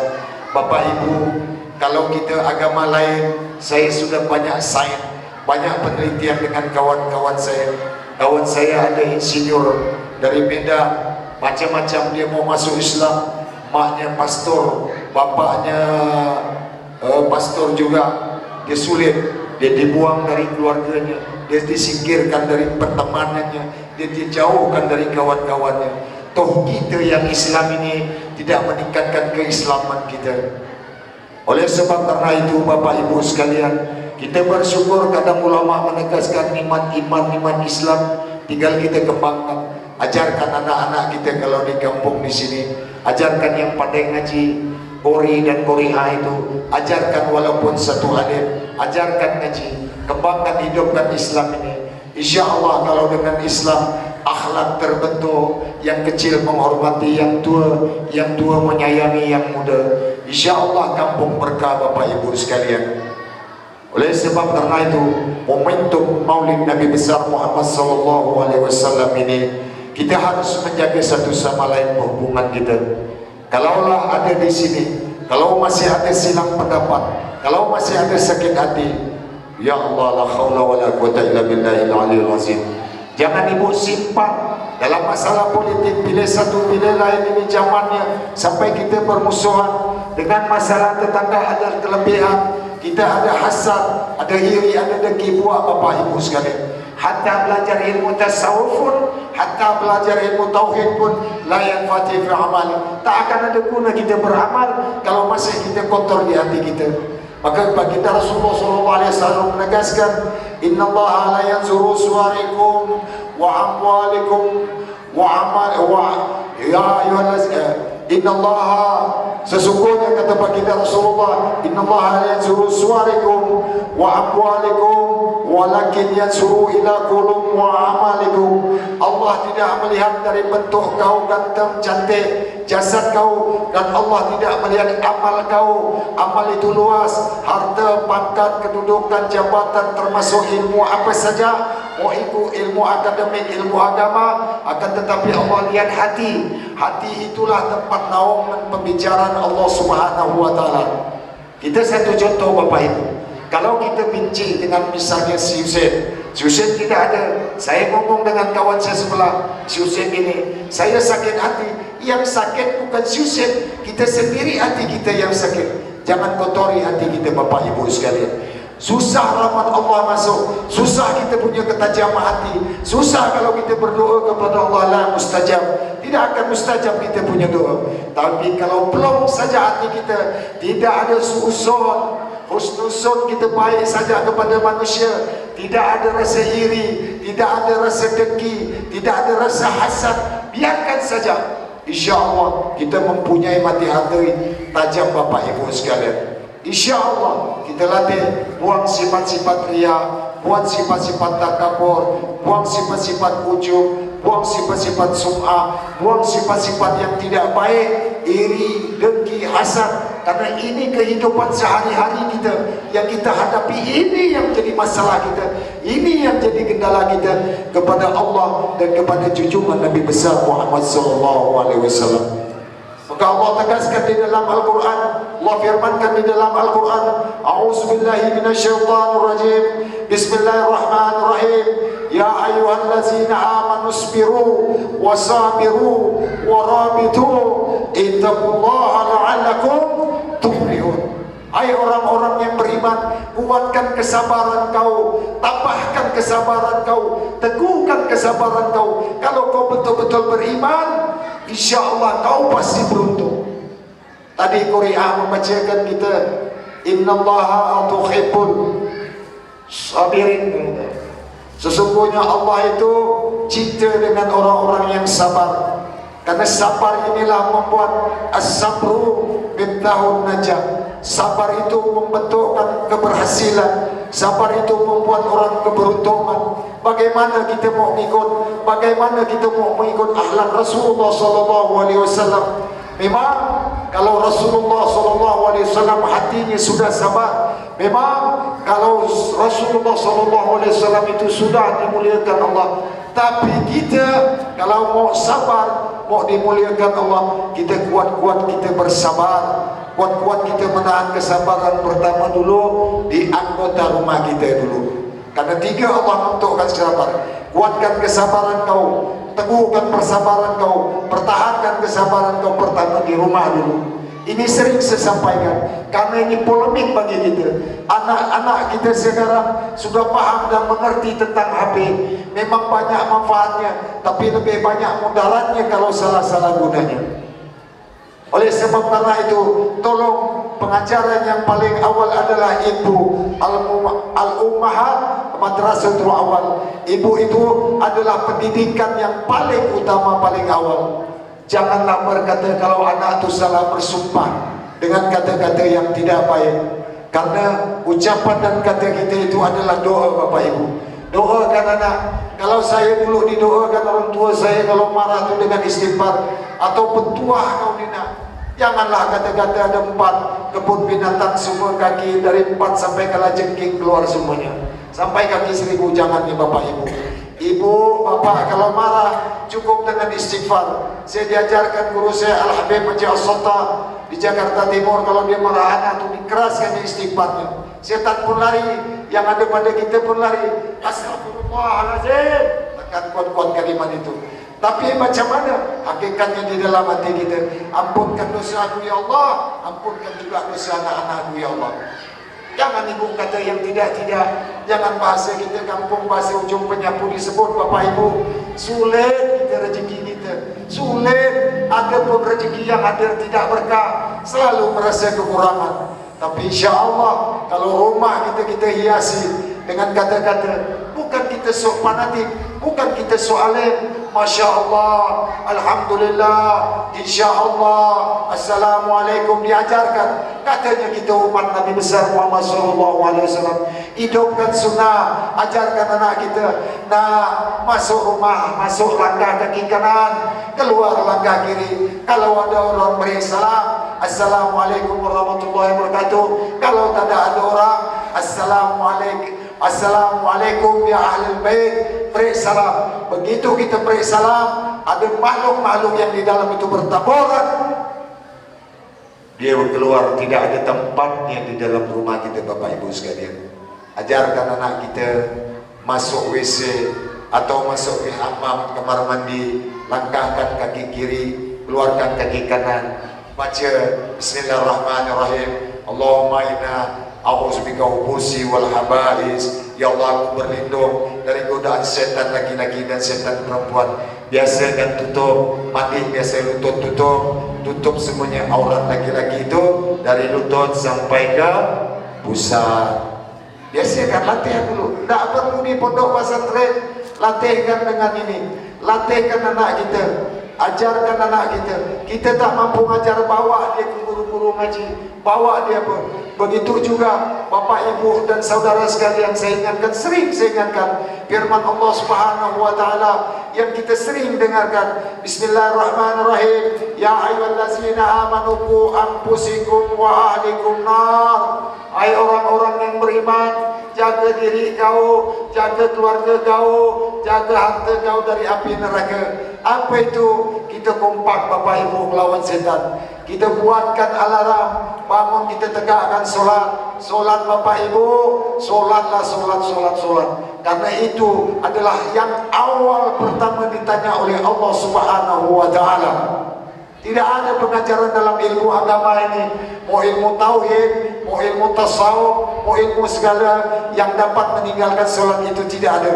Bapak Ibu, kalau kita agama lain, saya sudah banyak sains, banyak penelitian dengan kawan-kawan saya. Kawan saya ada insinyur dari Medan, macam-macam dia mau masuk Islam, maknya pastor, bapaknya pastor juga, dia sulit, dia dibuang dari keluarganya, dia disingkirkan dari pertemanannya, dia dijauhkan dari kawan-kawannya. Toh kita yang Islam ini tidak meningkatkan keislaman kita. Oleh sebab karena itu Bapak Ibu sekalian, kita bersyukur kadang ulama menegaskan nikmat iman, nikmat Islam, tinggal kita kembangkan. Ajarkan anak-anak kita kalau di kampung di sini, ajarkan yang pandai ngaji, Qori dan Qori'ah itu, ajarkan walaupun satu alif, ajarkan ngaji, kembangkan, hidupkan Islam ini. Insya Allah kalau dengan Islam akhlak terbentuk, yang kecil menghormati yang tua menyayangi yang muda, insya Allah kampung berkah Bapak Ibu sekalian. Oleh sebab karena itu momentum Maulid Nabi besar Muhammad SAW ini, kita harus menjaga satu sama lain hubungan kita. Kalaulah ada di sini, kalau masih ada silang pendapat, kalau masih ada sakit hati, Ya Allah, la haula wa la quwata illa billahil aliyil azim. Jangan ibu simpan dalam masalah politik, pilih satu pilih lain, ini zamannya. Sampai kita bermusuhan dengan masalah tetangga, ada kelebihan, kita ada hasad, ada iri, ada dengki. Buat bapak ibu sekalian, hatta belajar ilmu tasawuf pun, hatta belajar ilmu tauhid pun, la yanfati fi amal. Tak akan ada guna kita beramal kalau masih kita kotor di hati kita. Maka baginda Rasulullah SAW menegaskan, Inna Allah la yanzuru suwarikum wa amwalikum wa amal ya ayyuhallazina Inna Allah, sesungguhnya kata baginda Rasulullah, Inna Allah la yanzuru suwarikum wa amwalikum walakin yanzuru ila qulub wa amalikum. Allah tidak melihat dari bentuk kau ganteng cantik, jasad kau, dan Allah tidak melihat amal kau. Amal itu luas, harta, pangkat, kedudukan, jabatan, termasuk ilmu apa saja, mau itu ilmu akademik, ilmu agama, akan tetapi Allah lihat hati. Hati itulah tempat naungan pembicaraan Allah Subhanahu wa taala. Kita satu contoh Bapak Ibu, kalau kita benci dengan misalnya si Hussein tidak ada, saya ngomong dengan kawan saya sebelah, si Hussein ini, saya sakit hati. Yang sakit bukan si Hussein, kita sendiri hati kita yang sakit. Jangan kotori hati kita Bapak Ibu sekalian. Susah rahmat Allah masuk, susah kita punya ketajaman hati, susah kalau kita berdoa kepada Allah la mustajab, tidak akan mustajab kita punya doa. Tapi kalau belum saja hati kita tidak ada suuzon, husnuzon, kita baik saja kepada manusia, tidak ada rasa iri, tidak ada rasa dengki, tidak ada rasa hasad, biarkan saja. InsyaAllah kita mempunyai mati hati tajam Bapak Ibu sekalian. InsyaAllah kita latih buang sifat-sifat ria, buang sifat-sifat takabur, buang sifat-sifat ujub, buang sifat-sifat sum'ah, buang sifat-sifat yang tidak baik, iri, dengki, hasad. Karena ini kehidupan sehari-hari kita yang kita hadapi, ini yang jadi masalah kita, ini yang jadi kendala kita kepada Allah dan kepada junjungan Nabi besar Muhammad SAW. Maka Allah tegaskan di dalam Al-Quran, Allah firmankan di dalam Al-Quran, A'udzubillahi minasyaitonirrajim, Bismillahirrahmanirrahim, Ya ayyuhallazina amanu isbiru wasabiru warabitu ittaqullaha la'allakum tuflihun. Hai orang-orang yang beriman, kuatkan kesabaran kau, tambahkan kesabaran kau, teguhkan kesabaran kau. Kalau kau betul-betul beriman, InsyaAllah kau pasti beruntung. Tadi Qur'an membacakan kita, Innallaha tuhibbul sabirin. Sesungguhnya Allah itu cinta dengan orang-orang yang sabar. Karena sabar inilah membuat as-sabru miftahun najah. Sabar itu membentukkan keberhasilan. Sabar itu membuat orang keberuntungan. Bagaimana kita mau mengikut, bagaimana kita mau mengikut akhlak Rasulullah SAW? Memang kalau Rasulullah SAW hatinya sudah sabar, memang kalau Rasulullah SAW itu sudah dimuliakan Allah. Tapi kita kalau mau sabar, mau dimuliakan Allah, kita kuat-kuat kita bersabar, kuat-kuat kita menahan kesabaran pertama dulu di anggota rumah kita dulu. Karena tiga Allah menentukan sabar. Kuatkan kesabaran kau, teguhkan persabaran kau, pertahankan kesabaran kau pertama di rumah dulu. Ini sering saya sampaikan karena ini polemik bagi kita. Anak-anak kita sekarang sudah paham dan mengerti tentang HP. Memang banyak manfaatnya, tapi lebih banyak mudaratnya kalau salah-salah gunanya. Oleh sebab karena itu, tolong pengajaran yang paling awal adalah ibu, al-ummahat madrasatul awal. Ibu itu adalah pendidikan yang paling utama, paling awal. Janganlah berkata kalau anak itu salah bersumpah dengan kata-kata yang tidak baik. Karena ucapan dan kata kita itu adalah doa Bapak Ibu. Doakan anak. Kalau saya dulu didoakan orang tua saya kalau marah itu dengan istighfar atau petuah kau Nina. Janganlah kata-kata ada 4 kebun binatang semua kaki dari 4 sampai kalajengking keluar semuanya. Sampai kaki 1000 jangan nih Bapak Ibu. Ibu, bapak kalau marah cukup dengan istighfar. Saya diajarkan guru saya Al-Habib Haji As-Sultan di Jakarta Timur, kalau dia marah anak itu dikeraskan istighfarnya. Setan pun lari yang ada pada kita pun lari. Astagfirullahaladzim. Tekan kuat-kuat kalimat itu. Tapi macam mana hakikatnya di dalam hati kita? Ampunkan dosa aku ya Allah, ampunkan juga dosa anak-anakku ya Allah. Jangan ibu kata yang tidak-tidak. Jangan bahasa kita kampung, bahasa ujung penyapu disebut Bapak Ibu. Sulit kita rezeki kita. Sulit. Ada pun rezeki yang hadir tidak berkah, selalu merasa kekurangan. Tapi insya Allah kalau rumah kita hiasi dengan kata-kata, bukan kita sok fanatik, bukan kita sok alim. Masya Allah, Alhamdulillah, insya Allah, Assalamualaikum diajarkan. Katanya kita umat Nabi besar Muhammad SAW, hidupkan sunnah, ajarkan anak kita. Nah, masuk rumah, masuk langkah kaki kanan, keluar langkah kiri. Kalau ada orang beri salam, Assalamualaikum warahmatullahi wabarakatuh. Kalau tidak ada orang, Assalamualaikum ya ahlul bait, beri salam. Begitu kita beri salam, ada makhluk-makhluk yang di dalam itu bertaburan. Dia keluar, tidak ada tempatnya di dalam rumah kita Bapak Ibu sekalian. Ajarkan anak kita masuk WC atau masuk ke hammam, kamar mandi, langkahkan kaki kiri, keluarkan kaki kanan. Baca Bismillahirrahmanirrahim. Allahumma inna a'udzubika hubusi wal habais. Ya Allah, aku berlindung dari godaan setan laki-laki dan setan perempuan. Biasa kan tutup mandi, biasa lutut tutup semuanya aurat laki-laki itu dari lutut sampai ke pusat. Biasakan latihan dulu. Tak perlu di pondok pesantren. Latihkan dengan ini. Latihkan anak kita. Ajarkan anak kita. Kita tak mampu ajar, bawa dia ke guru-guru ngaji. Bawa dia pun. Begitu juga Bapak Ibu dan saudara sekalian, saya ingatkan, sering saya ingatkan firman Allah Subhanahu wa taala yang kita sering dengarkan. Bismillahirrahmanirrahim. Ya ayyuhallazina amanu qu anfusikum wa ahlikum nar. Hai orang-orang yang beriman, jaga diri kau, jaga keluarga kau, jaga harta kau dari api neraka. Apa itu? Kita kompak Bapak Ibu melawan setan. Kita buatkan alarm, bangun kita tegakkan solat. Solat Bapak Ibu, solatlah solat. Karena itu adalah yang awal pertama ditanya oleh Allah Subhanahu wa taala. Tidak ada pengajaran dalam ilmu agama ini, mau ilmu tauhid, mau ilmu tasawuf, mau ilmu segala yang dapat meninggalkan solat itu tidak ada.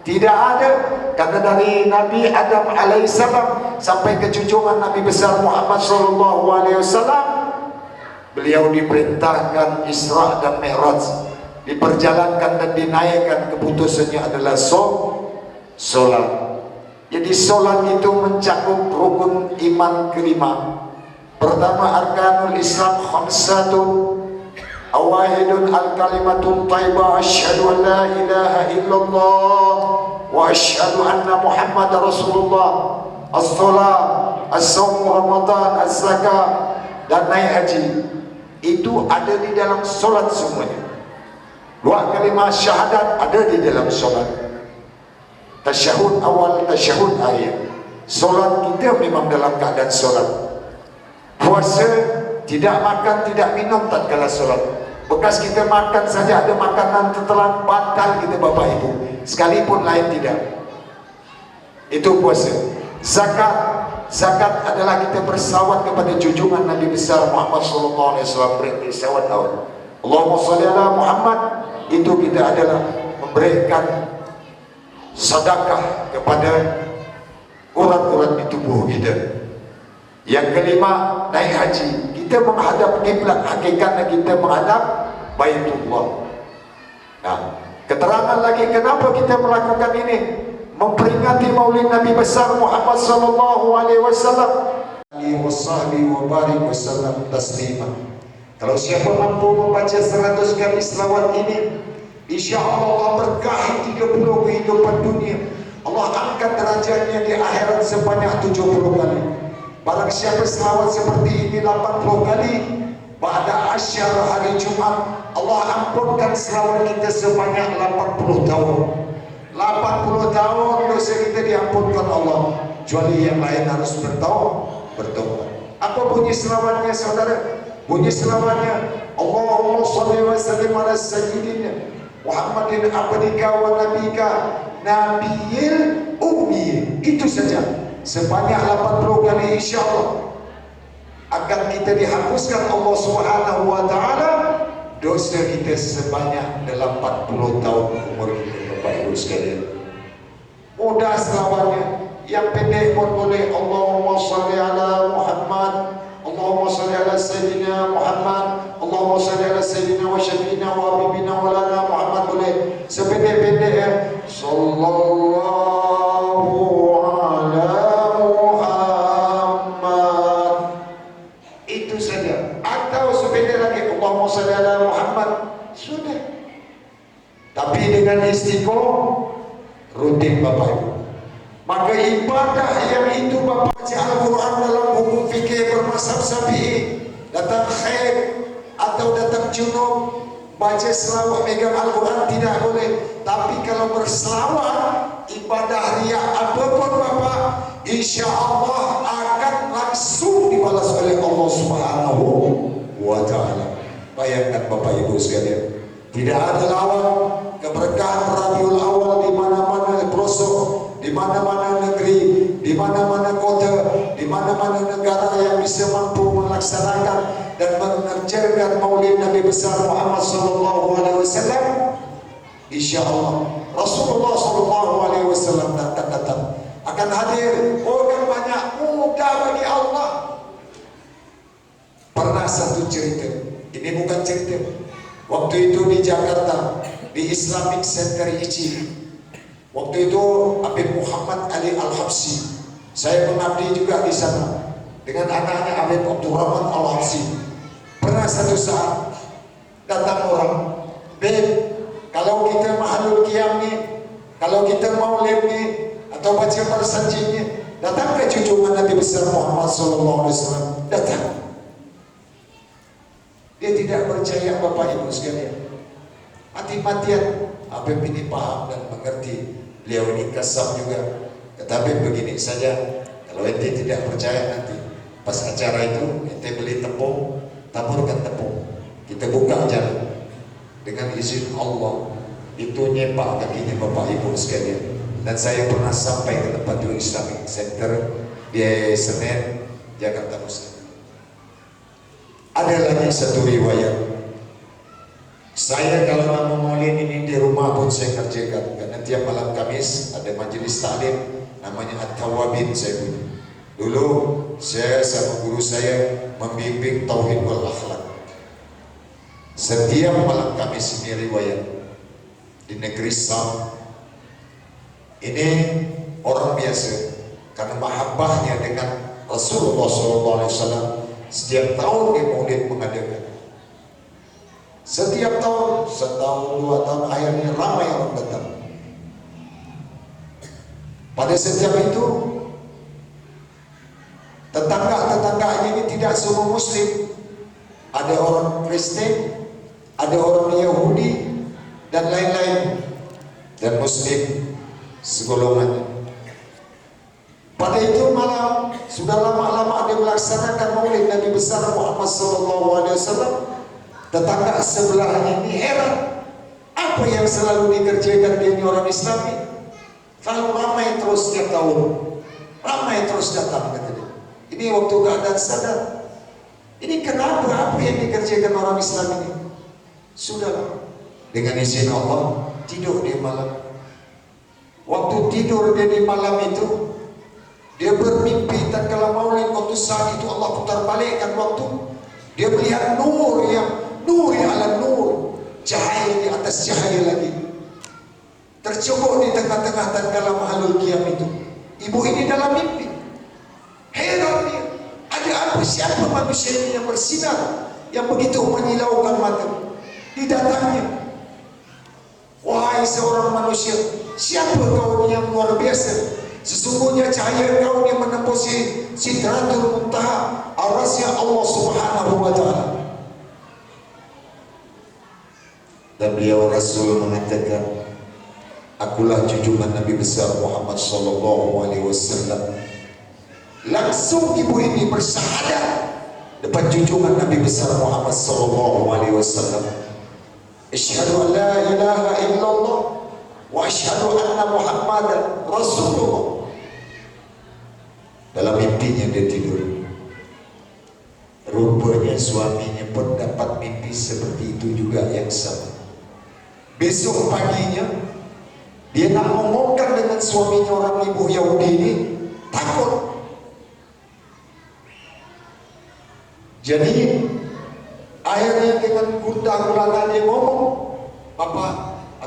Tidak ada. Karena dari Nabi Adam alaihissalam sampai ke junjungan Nabi besar Muhammad sallallahu alaihi wasallam, beliau diperintahkan Isra dan Mi'raj, diperjalankan dan dinaikkan, keputusannya adalah solat. Jadi solat itu mencakup rukun iman kelima. Pertama, arkanul Islam khamsatun. Awahidun al-kalimatun taibah, asyhadu an la ilaha illallah wa asyhadu anna Muhammad Rasulullah. As-salat, as-sawm, Ramadan, az-zakat dan naik haji. Itu ada di dalam solat semuanya. Dua kalimat syahadat ada di dalam solat. Tasyahud awal, tasyahud akhir. Solat kita memang dalam keadaan solat. Puasa, tidak makan, tidak minum tatkala solat. Bekas kita makan saja, ada makanan tertelan, batal kita Bapak Ibu, sekalipun lain tidak. Itu puasa. Zakat adalah kita bersawat kepada junjungan Nabi besar Muhammad sallallahu alaihi wasallam, berarti sawat awal. Allahumma shalli ala Muhammad, itu kita adalah memberikan sedekah kepada urat-urat di tubuh kita. Yang kelima, naik haji. Kita menghadap kiblat, hakikatnya kita menghadap Baitullah. Nah, keterangan lagi kenapa kita melakukan ini, memperingati Maulid Nabi besar Muhammad sallallahu alaihi wasallam. Kalau siapa mampu membaca 100 kali selawat ini, insya Allah berkah 30 kehidupan dunia. Allah angkat derajatnya di akhirat sebanyak 70 kali. Barang siapa selawat seperti ini 80 kali, pada asyar hari Jumat, Allah ampunkan selawat kita sebanyak 80 tahun. 80 tahun dosa kita diampunkan Allah. Kecuali yang lain harus bertaubat. Apa bunyi selawatnya saudara? Bunyi selawatnya, Allahumma shalli wa sallim ala sayyidina Muhammadin abdika wa nabika nabiyil ummi. Itu saja, sebanyak 80 kali, insyaAllah akan kita dihapuskan Allah Subhanahu wa ta'ala dosa kita sebanyak 80 tahun umur kita. Bapak Ibu sekalian, mudah selawatnya, yang pendek pun boleh. Allahumma salli ala Muhammad, Allahumma salli ala Sayyidina Muhammad, Allahumma salli ala Sayyidina wa Syafi'ina wa Habibina wa lana Muhammad, boleh sependek-pendek ya. Sallallahu ala Muhammad, itu saja. Atau sependek lagi, Allahumma salli ala Muhammad, sudah. Tapi dengan istiqomah rutin Bapak Ibu, maka ibadah yang itu Bapak baca Al-Quran dalam hukum fikih bermazhab Syafi'i, datang khair atau datang junub, baca selawat megang Al-Quran tidak boleh. Tapi kalau berselawat, ibadah riya apapun Bapak, insya Allah akan langsung dibalas oleh Allah Subhanahu wa ta'ala. Bayangkan Bapak Ibu sekalian, tidak ada lawan keberkahan Rabiul Awal di mana-mana pelosok, di mana-mana negeri, di mana-mana kota, di mana-mana negara yang bisa mampu melaksanakan dan mengerjakan Maulid Nabi besar Muhammad sallallahu alaihi wasallam. Insyaallah Rasulullah sallallahu alaihi wasallam akan hadir. Orang banyak mudah bagi Allah. Pernah satu cerita, ini bukan cerita. Waktu itu di Jakarta, di Islamic Center ICI, waktu itu Habib Muhammad Ali Al-Habsyi, saya mengabdi juga di sana dengan anaknya Habib Abdul Rahman Al-Habsyi. Pernah satu saat datang orang, "Beb, kalau kita mahalul qiyam nih, kalau kita maulid nih atau baca bersanjing nih, datang ke junjungan Nabi besar Muhammad sallallahu alaihi wasallam." Datang. Dia tidak percaya Bapak Ibu sekalian. Mati-matian Habib ini paham dan mengerti. Beliau ini kasam juga. Tetapi begini saja, kalau ente tidak percaya nanti pas acara itu ente beli tepung, taburkan tepung, kita buka jalan dengan izin Allah, itu nyepak kakinya Bapak Ibu sekalian. Dan saya pernah sampai ke tempat itu, Islamic Center di Senen, Jakarta Pusat. Ada lagi satu riwayat, saya kalau mau maulid ini di rumah pun saya kerjakan, karena tiap malam Kamis ada majelis taklim namanya At-Tawabin. Saya punya dulu, saya sama guru saya membimbing tauhid wal akhlak. Setiap malam Kamis ini riwayat di negeri Sam ini orang biasa karena mahabbahnya dengan Rasulullah SAW. Setiap tahun dia maulid mengadakan. Setiap tahun, setahun, 2 tahun, akhirnya ramai orang datang. Pada setiap itu, tetangga-tetangganya ini tidak semua Muslim. Ada orang Kristen, ada orang Yahudi, dan lain-lain. Dan Muslim segolongannya. Pada itu malam, sudah lama-lama ada melaksanakan Maulid Nabi besar Muhammad SAW. Tetangga sebelahnya ini heran, apa yang selalu dikerjakan dia orang Islam ini? Kalau ramai terus setiap tahun, ramai terus datang, kata dia. Ini waktu keadaan sadar. Ini kenapa? Apa yang dikerjakan orang Islam ini? Sudah, dengan izin Allah, tidur di malam. Waktu tidur dia di malam itu, dia bermimpi tatkala maulid. Waktu saat itu Allah putar balikkan waktu, dia melihat nur yang ala nur, cahaya di atas cahaya lagi, tercebok di tengah-tengah tatkala mahalul qiyam itu. Ibu ini dalam mimpi, heran dia, ada apa, siapa manusia ini yang bersinar, yang begitu menyilaukan mata. Didatangnya, wahai seorang manusia, siapa kau yang luar biasa? Sesungguhnya cahaya kau yang menembus Sidratul Muntaha, arasnya Allah Subhanahu wa ta'ala. Dan beliau Rasul mengatakan, akulah junjungan Nabi besar Muhammad sallallahu alaihi wasallam. Langsung ibu ini bersyahadat depan junjungan Nabi besar Muhammad sallallahu alaihi wasallam. Asyhadu an la ilaha illallah wa asyhadu anna Muhammadan Rasulullah. Dalam mimpinya dia tidur. Rupanya suaminya pun dapat mimpi seperti itu juga yang sama. Besok paginya dia nak ngomongkan dengan suaminya orang ibu Yahudi ini, takut. Jadi akhirnya dengan gundah gulana dia ngomong, bapak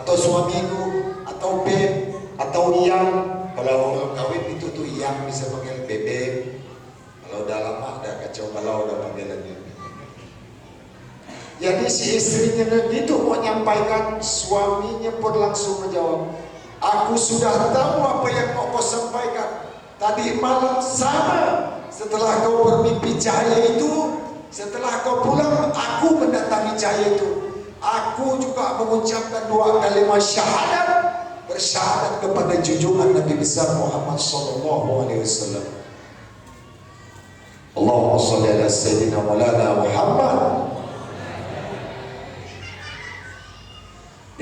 atau suamiku atau beb atau yang, kalau orang kawin itu tuh yang bisa panggil bebek, kalau udah lama dah kacau balau udah panggilannya. Jadi si istrinya itu mau nyampaikan, suaminya pun langsung menjawab, aku sudah tahu apa yang mau kau sampaikan. Tadi malam sama, setelah kau bermimpi cahaya itu, setelah kau pulang, aku mendatangi cahaya itu. Aku juga mengucapkan 2 kalimat syahadat, bersyahadat kepada junjungan Nabi besar Muhammad sallallahu alaihi wasallam. Allahumma shalli ala sayyidina Maulana Muhammad.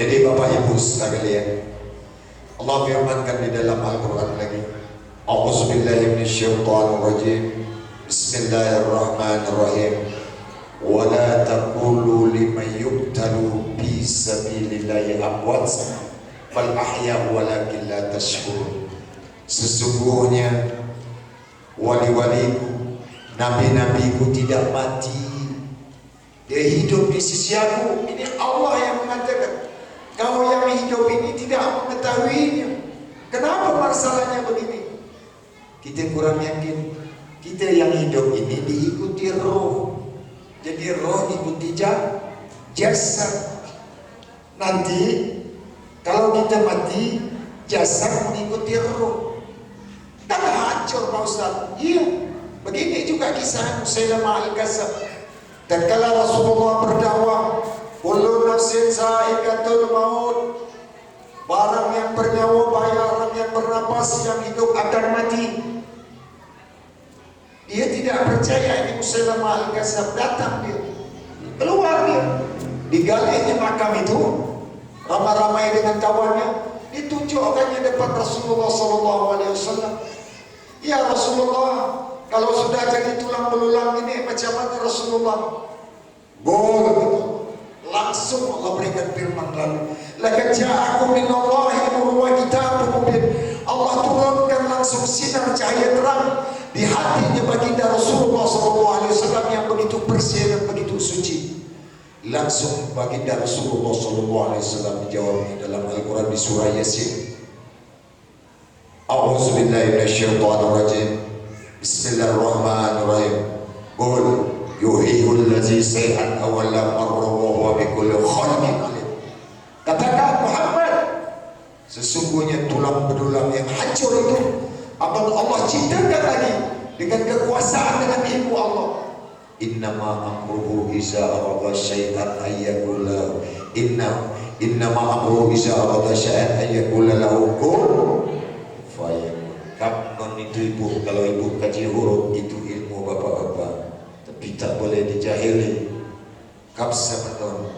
Jadi Bapak Ibu sekalian, Allah firmankan di dalam Al-Quran lagi, A'udzubillahi minasyaitonirrajim. Bismillahirrahmanirrahim. Wa la taqulu liman yuqtalu fi sabilillahi amwat bal ahya walakin la tashkurun. Sesungguhnya wali-waliku, nabi-nabiku tidak mati, dia hidup di sisi aku. Ini Allah yang mengatakan. Kau yang hidup ini tidak mengetahuinya. Kenapa masalahnya begini? Kita kurang yakin. Kita yang hidup ini diikuti roh. Jadi roh diikuti jasad. Nanti kalau kita mati, jasad mengikuti roh. Dan hancur Pak Ustaz. Iya, begini juga kisah Musailamah Al-Kadzdzab. Dan kala Rasulullah berdakwah, kullu nafsin za'iqatul maut, barang yang bernyawa, barang yang bernapas, yang hidup akan mati. Dia tidak percaya. Ini Musailamah Al-Kadzdzab, datang dia, keluar dia, digalinya makam itu, ramai-ramai dengan kawannya, ditunjukkannya depan Rasulullah SAW. Ya Rasulullah, kalau sudah jadi tulang belulang ini macam mana Rasulullah? Boleh. Langsung Allah berikan firman lalu, laqad ja'akum minallahi nurun wa kitabun mubin. Allah turunkan langsung sinar cahaya terang di hatinya baginda Rasulullah SAW yang begitu bersih dan begitu suci. Langsung baginda Rasulullah SAW dijawabnya dalam Al-Quran di surah Yasin. A'udzubillahi minasyaitonirrajim. Bismillahirrahmanirrahim. Qul yuhyihul ladzi say'an awwala marra wa huwa bikulli khalqin alim. Katakan Muhammad, sesungguhnya tulang belulang yang hancur itu akan Allah ciptakan lagi dengan kekuasaan, dengan ilmu Allah. Innama amruhu iza arada syai'an ayyakula innama amruhu iza arada syai'an ayyakula lahu kun fayakun. Kapan itu ibu, kalau ibu kaji huruf itu ilmu bapak-bapak, tapi tak boleh dijahili. Kapsa menon,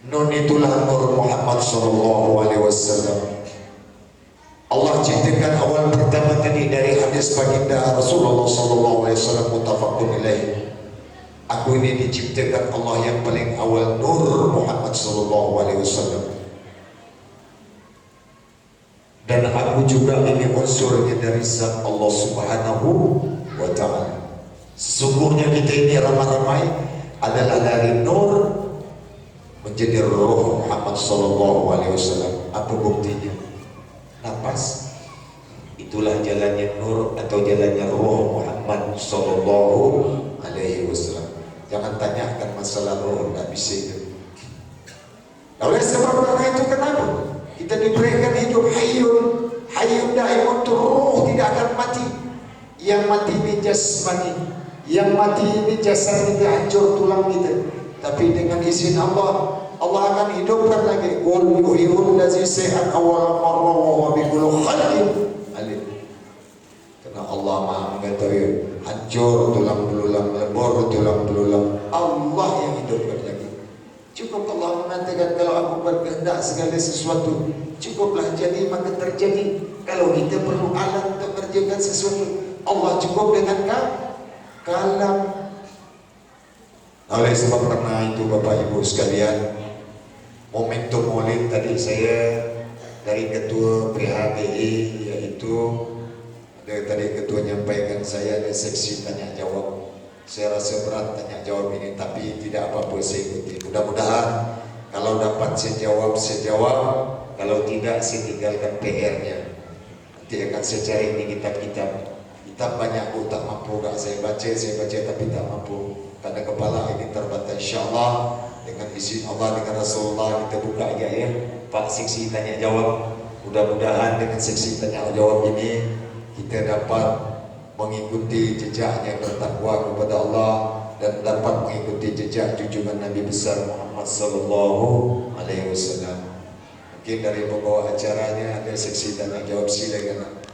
non itulah nur Muhammad SAW. Allah ciptakan awal pertama tadi dari hadis baginda Rasulullah SAW muttafaqun ilaih. Aku ini diciptakan Allah yang paling awal, nur Muhammad SAW. Dan aku juga ini unsurnya dari zat Allah Subhanahu wa Ta'ala. Sesungguhnya kita ini ramai-ramai adalah dari nur menjadi roh Muhammad SAW. Apa buktinya? Napas. Itulah jalannya nur atau jalannya roh Muhammad SAW. Jangan tanyakan masalah roh, tidak bisa itu. Oleh sebab itu kenapa kita diberikan hidup hayyun daimun, roh tidak akan mati. Yang mati ini jasmani, yang mati ini jasad kita, hancur tulang kita. Tapi dengan izin Allah, Allah akan hidupkan lagi. Qul yuhyihul ladzi say'an awwala marra wa huwa bikulli khalqin alim. Karena Allah Maha mengetahui, hancur tulang belulang, lebur tulang belulang, Allah yang hidupkan lagi. Cukup Allah mengatakan kalau aku berkehendak segala sesuatu cukuplah jadi maka terjadi. Kalau kita perlu alat untuk kerjakan sesuatu, Allah cukup dengan kalam. Oleh sebab karena itu Bapak Ibu sekalian, momentum Maulid tadi saya dari Ketua PHBI, yaitu tadi Ketua menyampaikan saya ada seksi tanya jawab. Saya rasa berat tanya jawab ini, tapi tidak apa-apa saya ikuti. Mudah-mudahan kalau dapat saya jawab, kalau tidak saya tinggalkan PR-nya. Nanti akan saya cari di kitab-kitab. Kitab banyak aku tak mampu, tak saya baca tapi tak mampu. Karena kepala ini terbatas. InsyaAllah dengan izin Allah, dengan Rasulullah kita buka ya Pak seksi tanya jawab. Mudah-mudahan dengan seksi tanya jawab ini kita dapat mengikuti jejaknya bertakwa kepada Allah dan dapat mengikuti jejak junjungan Nabi besar Muhammad sallallahu alaihi wasallam. Mungkin dari pembawa acaranya ada seksi tanya jawab, silakan.